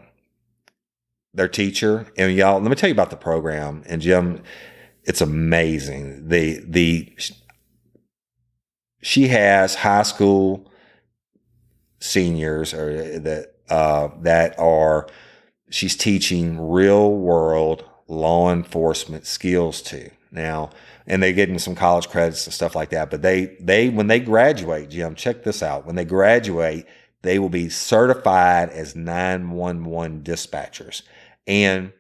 C: teacher. And y'all, let me tell you about the program. And Jim, it's amazing. She has high school seniors she's teaching real world law enforcement skills to now. And they're getting some college credits and stuff like that. But they when they graduate, Jim, check this out. When they graduate, they will be certified as 911 dispatchers and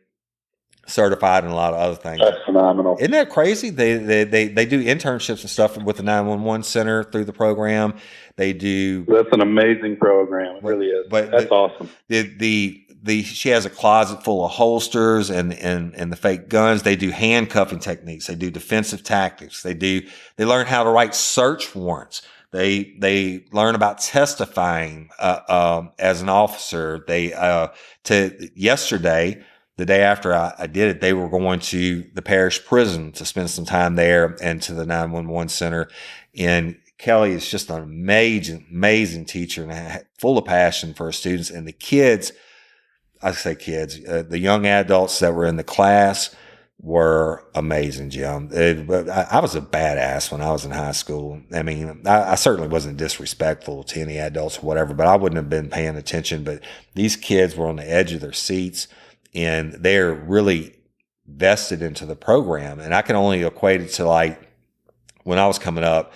C: certified in a lot of other things.
D: That's phenomenal.
C: Isn't that crazy? They do internships and stuff with the 911 center through the program. They do.
D: That's an amazing program. It really is. But that's awesome.
C: She has a closet full of holsters and the fake guns. They do handcuffing techniques. They do defensive tactics. They learn how to write search warrants. They learn about testifying as an officer. Yesterday, the day after I did it, they were going to the parish prison to spend some time there and to the 911 center. And Kelly is just an amazing teacher and full of passion for her students. And the kids, I say kids, the young adults that were in the class were amazing, Jim. I was a badass when I was in high school. I mean, I certainly wasn't disrespectful to any adults or whatever, but I wouldn't have been paying attention. But these kids were on the edge of their seats, and they're really vested into the program. And I can only equate it to like when I was coming up,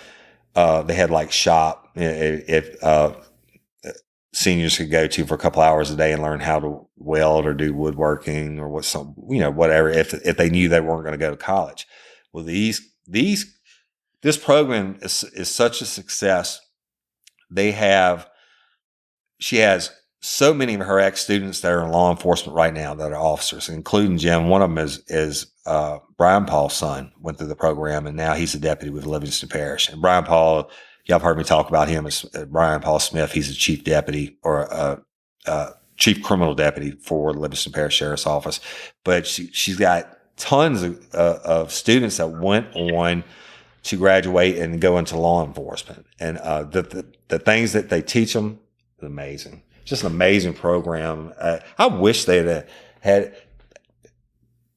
C: they had like shop if seniors could go to for a couple hours a day and learn how to weld or do woodworking or whatever, if they knew they weren't going to go to college. Well, this program is such a success. She has so many of her ex-students that are in law enforcement right now that are officers, including Jim. One of them is Brian Paul's son, went through the program, and now he's a deputy with Livingston Parish. And Brian Paul, y'all have heard me talk about him as Brian Paul Smith. He's a chief deputy or chief criminal deputy for the Livingston Parish Sheriff's Office. But she's got tons of students that went on to graduate and go into law enforcement. And the things that they teach them is amazing. Just an amazing program. I wish they'd had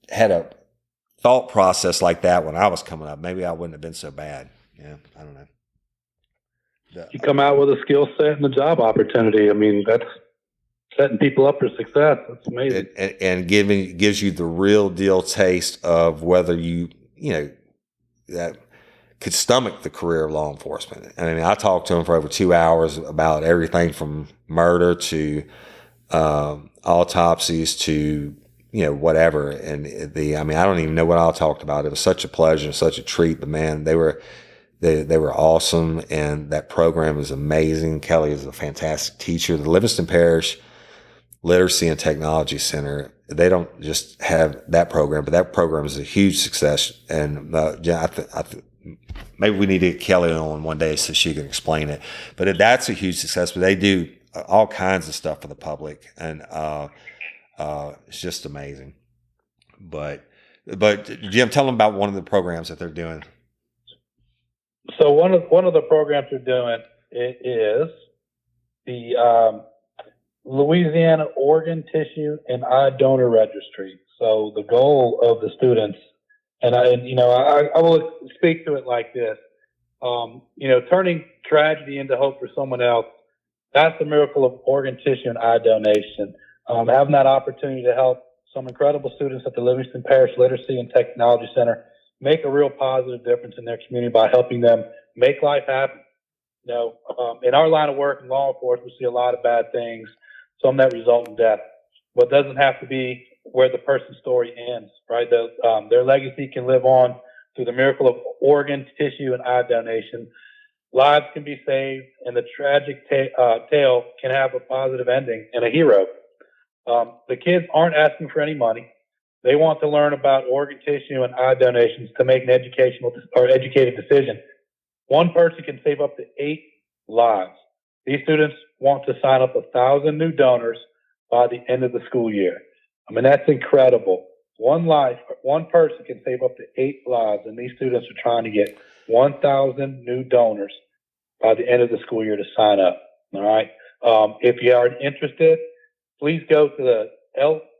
C: a thought process like that when I was coming up. Maybe I wouldn't have been so bad. Yeah, I don't know.
D: You come out with a skill set and a job opportunity. I mean, that's setting people up for success. That's amazing.
C: And gives you the real deal taste of whether that could stomach the career of law enforcement. I mean, I talked to him for over 2 hours about everything from murder to autopsies to whatever. And I don't even know what I talked about. It was such a pleasure, such a treat. But man, they were awesome, and that program is amazing. Kelly is a fantastic teacher. The Livingston Parish Literacy and Technology Center, they don't just have that program, but that program is a huge success. And maybe we need to get Kelly on one day so she can explain it. But that's a huge success. But they do all kinds of stuff for the public, and it's just amazing. But Jim, tell them about one of the programs that they're doing.
D: So one of the programs we're doing is the Louisiana Organ, Tissue, and Eye Donor Registry. So the goal of the students, and I will speak to it like this: turning tragedy into hope for someone else. That's the miracle of organ, tissue, and eye donation. Having that opportunity to help some incredible students at the Livingston Parish Literacy and Technology Center make a real positive difference in their community by helping them make life happen. In our line of work in law enforcement, we see a lot of bad things, some that result in death. But it doesn't have to be where the person's story ends, right? Their legacy can live on through the miracle of organ, tissue, and eye donation. Lives can be saved, and the tragic tale can have a positive ending and a hero. The kids aren't asking for any money. They want to learn about organ, tissue, and eye donations to make an educated decision. One person can save up to 8 lives. These students want to sign up 1,000 new donors by the end of the school year. I mean, that's incredible. One person can save up to 8 lives, and these students are trying to get 1,000 new donors by the end of the school year to sign up. All right. If you are interested, please go to the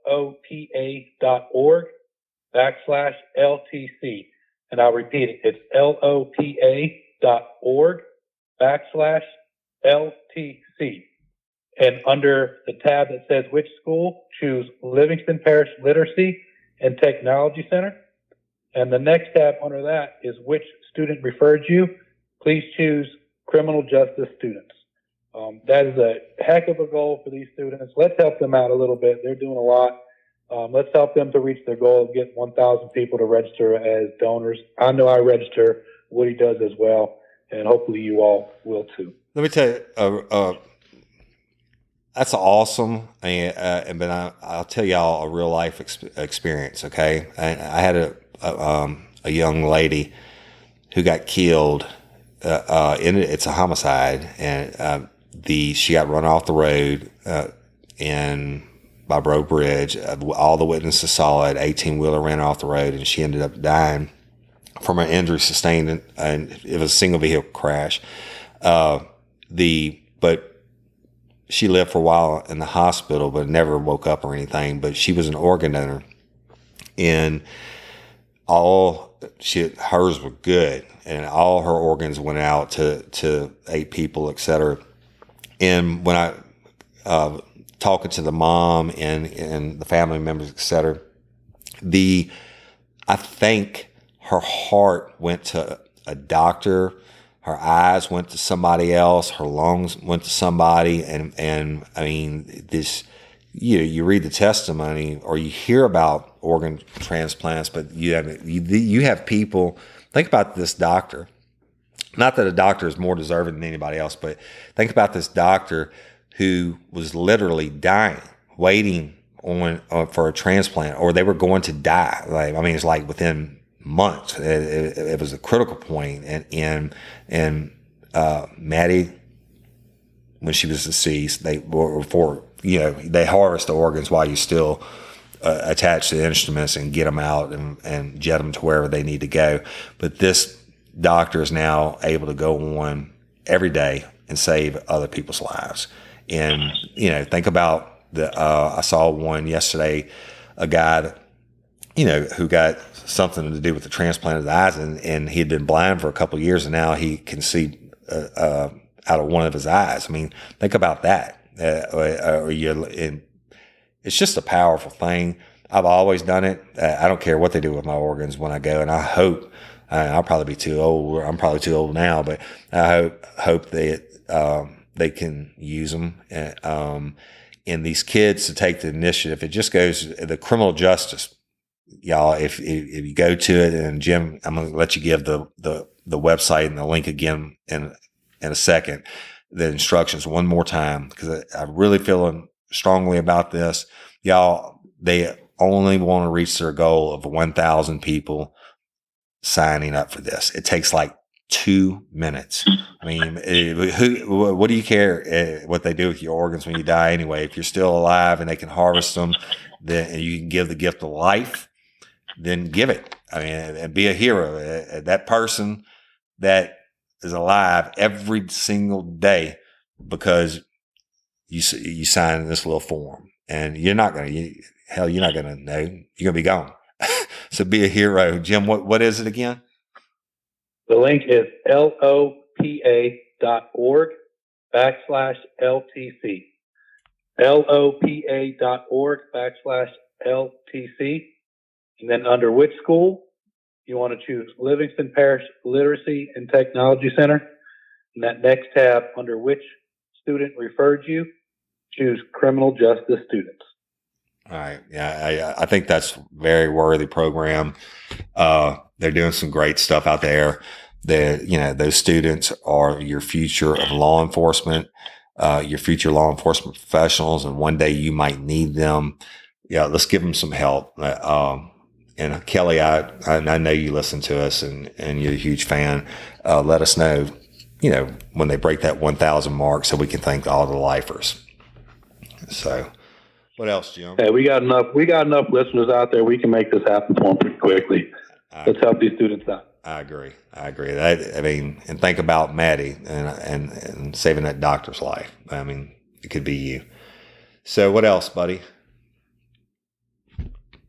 D: LOPA.org/LTC. And I'll repeat it. It's LOPA.org/LTC. And under the tab that says which school, choose Livingston Parish Literacy and Technology Center. And the next tab under that is which student referred you. Please choose criminal justice students. That is a heck of a goal for these students. Let's help them out a little bit. They're doing a lot. Let's help them to reach their goal of getting 1,000 people to register as donors. I know I register. Woody does as well, and hopefully you all will too.
C: Let me tell you, that's awesome. But I'll tell y'all a real life experience. Okay, I had a young lady who got killed. It's a homicide, and she got run off the road by Bro Bridge. All the witnesses saw it. 18-wheeler ran off the road, and she ended up dying from an injury sustained, and it was a single vehicle crash. But she lived for a while in the hospital, but never woke up or anything. But she was an organ donor, and hers were good, and all her organs went out to 8 people, etc. And when I talking to the mom and the family members, etc., I think her heart went to a doctor, her eyes went to somebody else, her lungs went to somebody, and I mean this. You read the testimony or you hear about organ transplants, but you have people. Think about this doctor. Not that a doctor is more deserving than anybody else, but think about this doctor who was literally dying, waiting on for a transplant, or they were going to die. It's like within months. It was a critical point, and Maddie, when she was deceased, they harvest the organs while you still attach the instruments and get them out and jet them to wherever they need to go. But this doctor is now able to go on every day and save other people's lives. And, think about I saw one yesterday, a guy that, who got something to do with the transplant of the eyes, and he had been blind for a couple of years, and now he can see out of one of his eyes. I mean, think about that. and it's just a powerful thing. I've always done it. I don't care what they do with my organs when I go, and I hope I'll probably be too old. I'm probably too old now, but I hope that they can use them. And these kids to take the initiative. It just goes the criminal justice, y'all. If you go to it, and Jim, I'm going to let you give the website and the link again in a second. The instructions one more time, because I really feel strongly about this, y'all. They only want to reach their goal of 1,000 people signing up for this. It takes like 2 minutes. I mean, what do you care what they do with your organs when you die anyway? If you're still alive and they can harvest them, then you can give the gift of life, then give it. I mean, and be a hero. That person that is alive every single day because you sign this little form, and you're not going to know. You're going to be gone. So be a hero. Jim, what is it again?
D: The link is lopa.org/LTC. lopa.org/LTC. And then under which school? You want to choose Livingston Parish Literacy and Technology Center. And that next tab, under which student referred you, choose criminal justice students.
C: All right. Yeah, I think that's a very worthy program. They're doing some great stuff out there. Those students are your future of law enforcement, your future law enforcement professionals, and one day you might need them. Yeah, let's give them some help. And Kelly, I know you listen to us, and you're a huge fan. Let us know, when they break that 1,000 mark, so we can thank all the lifers. So, what else, Jim?
D: Hey, we got enough listeners out there. We can make this happen for them pretty quickly. Let's help these students out.
C: I agree. And think about Maddie and saving that doctor's life. I mean, it could be you. So, what else, buddy?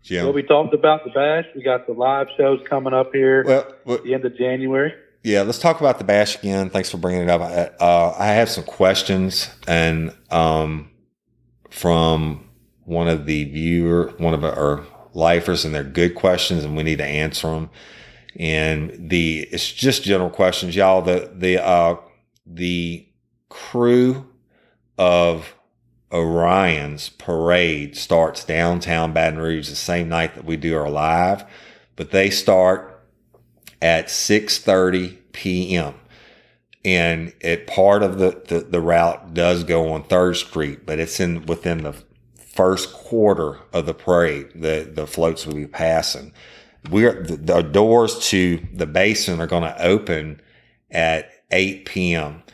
C: Jim?
D: Well, we talked about the bash. We got the live shows coming up here at the end of January.
C: Yeah, let's talk about the bash again. Thanks for bringing it up. I have some questions, and from one of our lifers, and they're good questions, and we need to answer them. And it's just general questions, y'all. The crew of Orion's parade starts downtown Baton Rouge the same night that we do our live, but they start at 6:30 p.m. And part of the route does go on 3rd Street, but it's within the first quarter of the parade. The floats will be passing. The doors to the Basin are going to open at 8 p.m.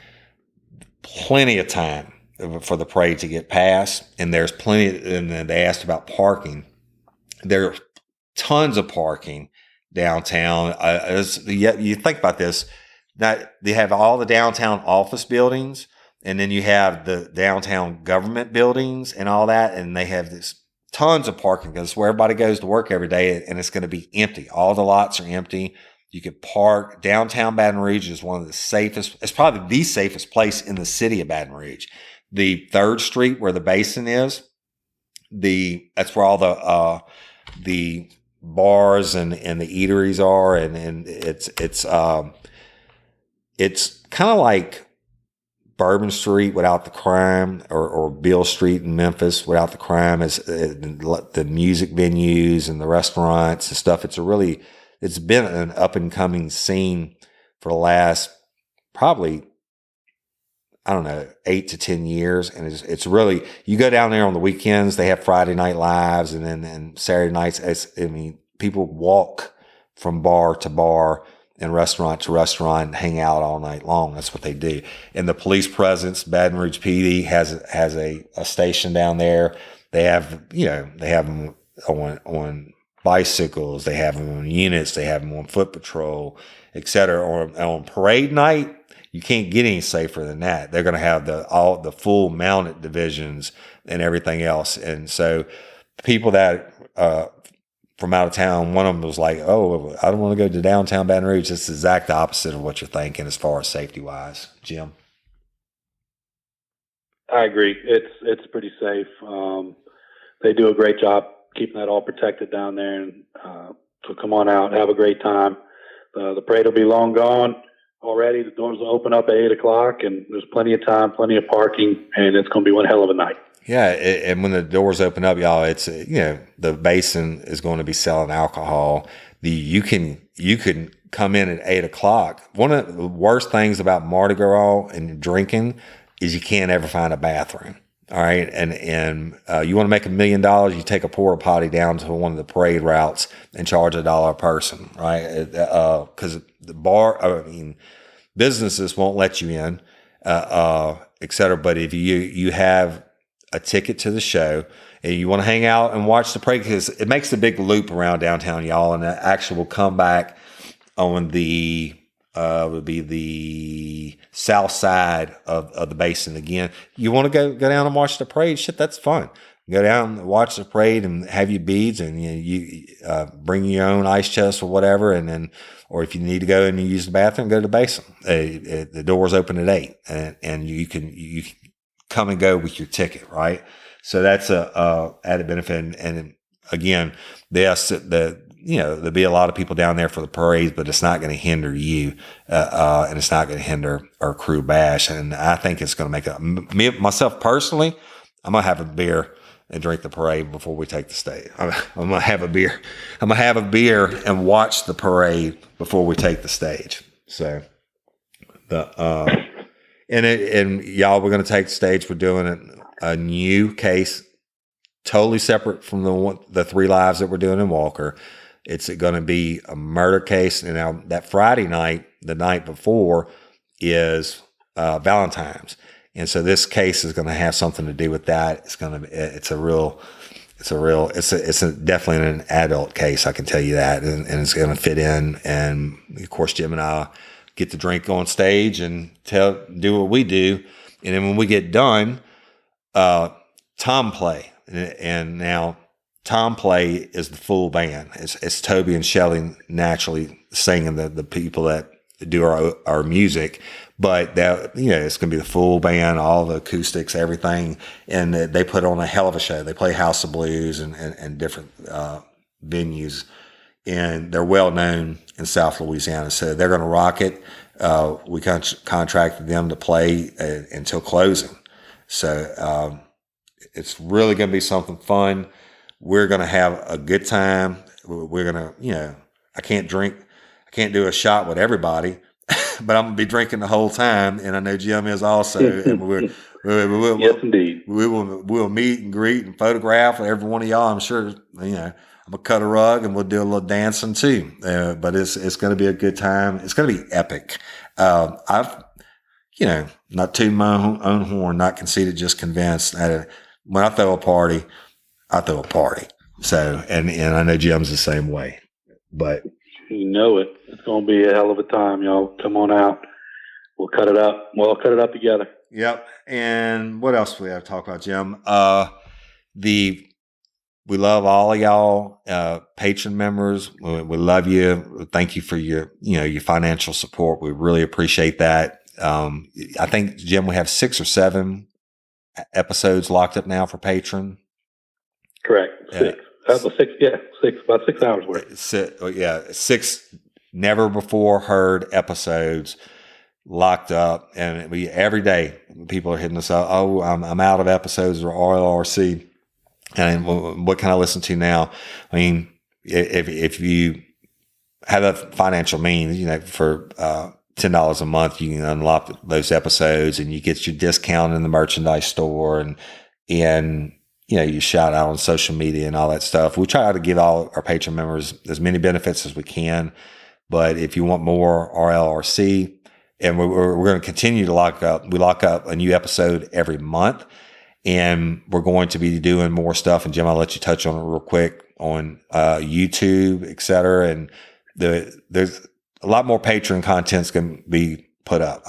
C: Plenty of time for the parade to get past, and there's plenty. And then they asked about parking. There are tons of parking downtown. You think about this. That they have all the downtown office buildings, and then you have the downtown government buildings and all that, and they have this tons of parking because it's where everybody goes to work every day, and it's going to be empty. All the lots are empty. You could park. Downtown Baton Rouge is one of the safest. It's probably the safest place in the city of Baton Rouge. The 3rd Street where the Basin is, that's where all the bars and the eateries are, and it's kind of like Bourbon Street without the crime, or Beale Street in Memphis without the crime, is the music venues and the restaurants and stuff. It's been an up and coming scene for the last probably, 8 to 10 years. And it's really, you go down there on the weekends, they have Friday night lives, and then Saturday nights, people walk from bar to bar and restaurant to restaurant and hang out all night long. That's what they do. And the police presence, Baton Rouge PD has a station down there. They have them on bicycles, they have them on units, they have them on foot patrol, etc. On parade night, you can't get any safer than that. They're going to have the full mounted divisions and everything else. And so people that from out of town, one of them was like, "Oh, I don't want to go to downtown Baton Rouge." It's the exact opposite of what you're thinking as far as safety wise, Jim.
D: I agree. It's pretty safe. They do a great job keeping that all protected down there. And so come on out, have a great time. The parade will be long gone already. The doors will open up at 8:00, and there's plenty of time, plenty of parking, and it's going to be one hell of a night.
C: Yeah, and when the doors open up, y'all, it's the Basin is going to be selling alcohol. You can come in at 8:00. One of the worst things about Mardi Gras and drinking is you can't ever find a bathroom. All right, and you want to make $1 million, you take a porta potty down to one of the parade routes and charge $1 a person, right? Because businesses won't let you in, et cetera. But if you have a ticket to the show and you want to hang out and watch the parade, because it makes a big loop around downtown, y'all, and actually will come back on the would be the south side of the Basin again. You want to go down and watch the parade? Shit, that's fun. Go down and watch the parade and have your beads, and you bring your own ice chest or whatever, and then, or if you need to go and use the bathroom, go to the Basin. The doors open at 8, and you can come and go with your ticket, right? So that's a added benefit. And again, there'll be a lot of people down there for the parades, but it's not going to hinder you, and it's not going to hinder our crew bash. And I think it's going to make myself personally, I'm going to have a beer and drink the parade before we take the stage. I'm going to have a beer. I'm going to have a beer and watch the parade before we take the stage. So and y'all, we're going to take the stage. We're doing a new case, totally separate from the 3 lives that we're doing in Walker. It's going to be a murder case. And now that Friday night, the night before, is Valentine's. And so this case is going to have something to do with that. It's definitely an adult case. I can tell you that. And it's going to fit in. And of course, Jim and I get to drink on stage and do what we do. And then when we get done, Tomplay. And now Tomplay is the full band. It's Toby and Shelli naturally singing, the people that do our music, but that, it's going to be the full band, all the acoustics, everything. And they put on a hell of a show. They play House of Blues and different venues, and they're well known in South Louisiana. So they're going to rock it. We contracted them to play until closing. So it's really going to be something fun. We're going to have a good time. We're going to, I can't do a shot with everybody, but I'm going to be drinking the whole time. And I know Jim is also. And
D: yes, indeed.
C: We'll meet and greet and photograph with every one of y'all. I'm sure, I'm going to cut a rug and we'll do a little dancing too. But it's going to be a good time. It's going to be epic. I've, not tooting my own horn, not conceited, just convinced that when I throw a party, I throw a party. So, and I know Jim's the same way, but
D: you know it. It's going to be a hell of a time, y'all. Come on out. We'll cut it up. We'll cut it up together.
C: Yep. And what else we have to talk about, Jim? We love all of y'all, patron members. We love you. Thank you for your financial support. We really appreciate that. I think, Jim, we have 6 or 7 episodes locked up now for patron.
D: Correct. 6. That was 6. Yeah, 6. About 6 hours worth.
C: 6 never before heard episodes locked up, and every day people are hitting us up. Oh, I'm out of episodes or RLRC, and what can I listen to now? I mean, if you have a financial means, for $10 a month, you can unlock those episodes, and you get your discount in the merchandise store, and you shout out on social media and all that stuff. We try to give all our patron members as many benefits as we can. But if you want more RLRC, and we're going to continue to lock up a new episode every month, and we're going to be doing more stuff. And Jim, I'll let you touch on it real quick on YouTube, et cetera. And there's a lot more patron content's going to be put up.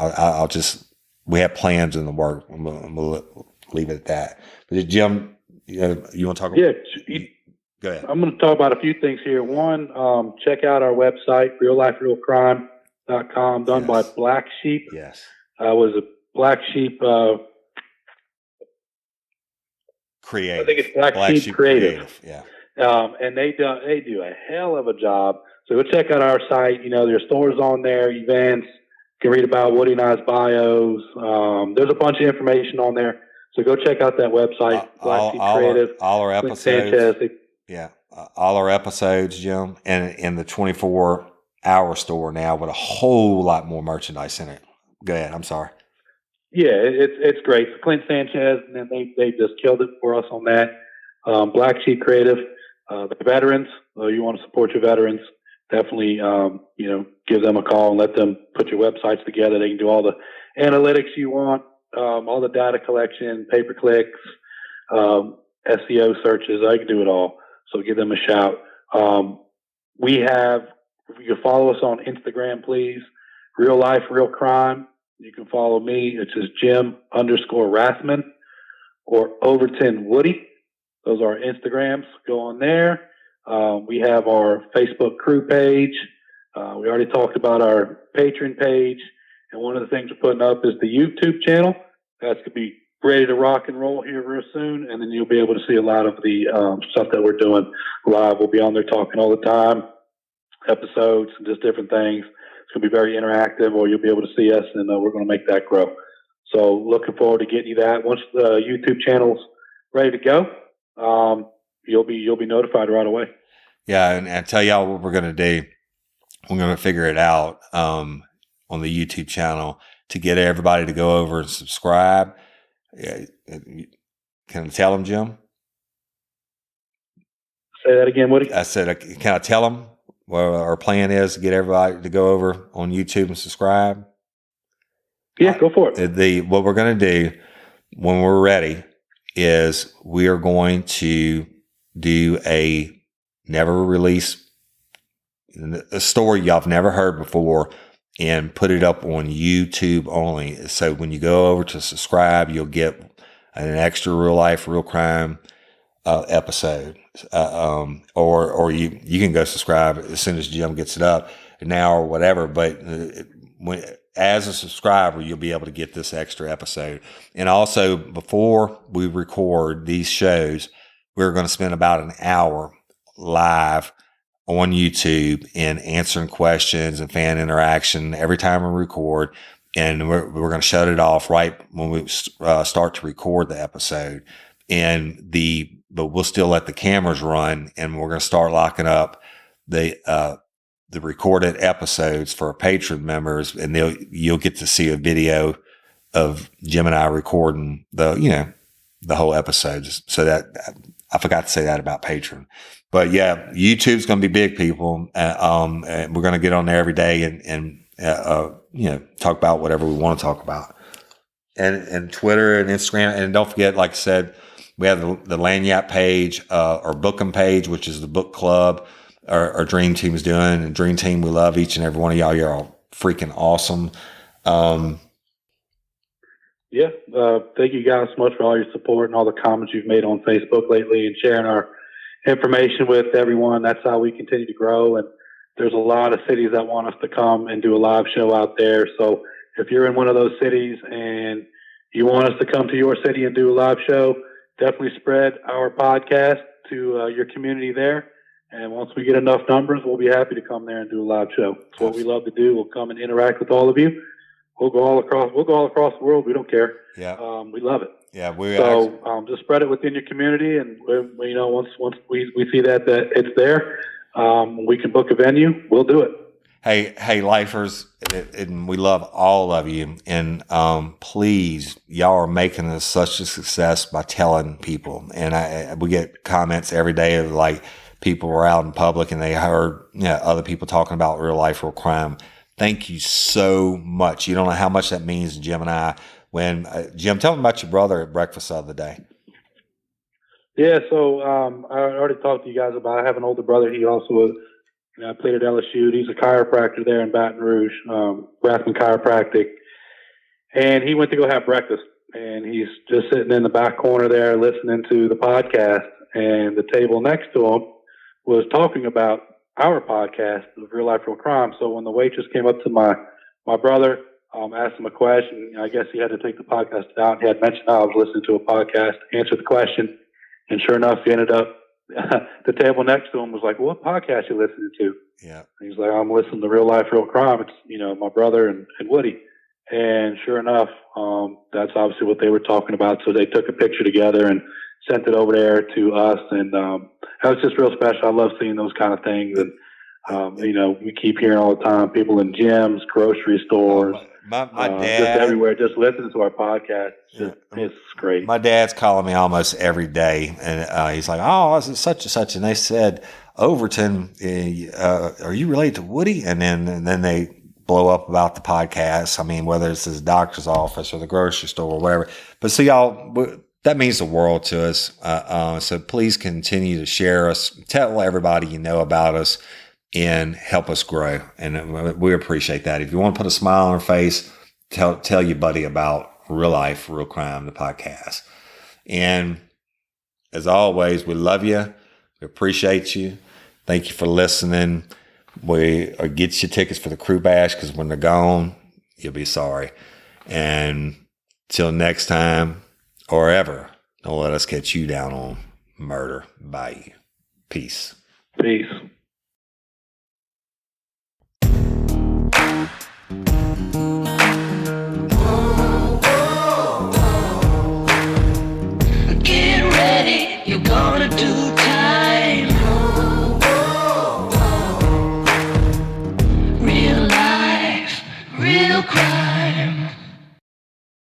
C: We have plans in the work. We'll leave it at that. But Jim, you want to talk about?
D: Yeah.
C: Go ahead.
D: I'm going to talk about a few things here. One, check out our website, realliferealcrime.com, done by Black Sheep.
C: Yes.
D: Was a Black Sheep
C: Creative.
D: I think it's Black Sheep Creative.
C: Yeah.
D: And they do a hell of a job. So go check out our site. There's stores on there, events. You can read about Woody and I's bios. There's a bunch of information on there. So go check out that website, Black Sheep Creative.
C: All our episodes.
D: Sanchez.
C: Yeah. All our episodes, Jim, and in the 24-hour store now with a whole lot more merchandise in it. Go ahead. I'm sorry.
D: Yeah, it's great. So Clint Sanchez, and then they just killed it for us on that. Black Sheep Creative, the veterans. You want to support your veterans? Definitely, give them a call and let them put your websites together. They can do all the analytics you want, all the data collection, pay-per-clicks, SEO searches. I can do it all. So give them a shout. If you can follow us on Instagram, please. Real Life, Real Crime. You can follow me. It's just Jim_Rathman or Overton Woody. Those are our Instagrams. Go on there. We have our Facebook crew page. We already talked about our Patreon page. And one of the things we're putting up is the YouTube channel. That's going to be ready to rock and roll here real soon. And then you'll be able to see a lot of the stuff that we're doing live. We'll be on there talking all the time, episodes and just different things. It's going to be very interactive, or you'll be able to see us, and we're going to make that grow. So looking forward to getting you that. Once the YouTube channel's ready to go, you'll be notified right away.
C: Yeah, and I tell y'all what we're going to do. We're going to figure it out on the YouTube channel to get everybody to go over and subscribe. Yeah, can I tell them, Jim?
D: Say that again, Woody.
C: I said, can I tell them what our plan is to get everybody to go over on YouTube and subscribe?
D: Yeah, go for it.
C: What we're going to do when we're ready is we are going to do a never release, a story y'all have never heard before, and put it up on YouTube only. So when you go over to subscribe, you'll get an extra Real Life, Real Crime episode. Or you can go subscribe as soon as Jim gets it up now or whatever. But as a subscriber, you'll be able to get this extra episode. And also, before we record these shows, we're going to spend about an hour live on YouTube and answering questions and fan interaction every time we record. And we're going to shut it off right when we start to record the episode. But we'll still let the cameras run, and we're going to start locking up the recorded episodes for our Patreon members, and you'll get to see a video of Jim and I recording the whole episodes. So that I forgot to say that about Patreon. But yeah, YouTube's going to be big, people. And we're going to get on there every day and talk about whatever we want to talk about. And Twitter and Instagram. And don't forget, like I said, we have the Lanyap page, our booking page, which is the book club our Dream Team is doing. And Dream Team, we love each and every one of y'all. You're all freaking awesome.
D: Thank you guys so much for all your support and all the comments you've made on Facebook lately and sharing our information with everyone. That's how we continue to grow. And there's a lot of cities that want us to come and do a live show out there. So if you're in one of those cities and you want us to come to your city and do a live show, definitely spread our podcast to your community there. And once we get enough numbers, we'll be happy to come there and do a live show. It's what we love to do. We'll come and interact with all of you. We'll go all across the world. We don't care.
C: Yeah.
D: We love it.
C: Yeah.
D: Just spread it within your community. And once we see that it's there, we can book a venue. We'll do it.
C: Hey, lifers, and we love all of you. And please, y'all are making this such a success by telling people. And we get comments every day of like people were out in public and they heard other people talking about Real Life, Real Crime. Thank you so much. You don't know how much that means to Jim and I. When Jim, tell me about your brother at breakfast the other day.
D: Yeah, so I already talked to you guys about. I have an older brother. He also played at LSU. He's a chiropractor there in Baton Rouge, Rathman Chiropractic. And he went to go have breakfast, and he's just sitting in the back corner there listening to the podcast. And the table next to him was talking about our podcast of Real Life, Real Crime. So when the waitress came up to my brother, asked him a question, I guess he had to take the podcast out. He had mentioned I was listening to a podcast, answered the question. And sure enough, he ended up, the table next to him was like, "What podcast you listening to?"
C: Yeah.
D: And he's like, "I'm listening to Real Life, Real Crime. It's, my brother and Woody." And sure enough, that's obviously what they were talking about. So they took a picture together and sent it over there to us. And that was just real special. I love seeing those kind of things. And, we keep hearing all the time, people in gyms, grocery stores,
C: My dad,
D: just everywhere, just listening to our podcast. It's great.
C: My dad's calling me almost every day, and he's like, "Oh, this is such and such," and they said, "Overton, are you related to Woody?" And then they blow up about the podcast. I mean, whether it's his doctor's office or the grocery store or whatever. But see, y'all, that means the world to us. So please continue to share us, tell everybody you know about us, and help us grow. And we appreciate that. If you want to put a smile on our face, tell your buddy about Real Life, Real Crime, the podcast. And as always, we love you. We appreciate you. Thank you for listening. Get your tickets for the Krewe Bash, because when they're gone, you'll be sorry. And till next time or ever, don't let us catch you down on Murder by You. Peace.
D: Peace.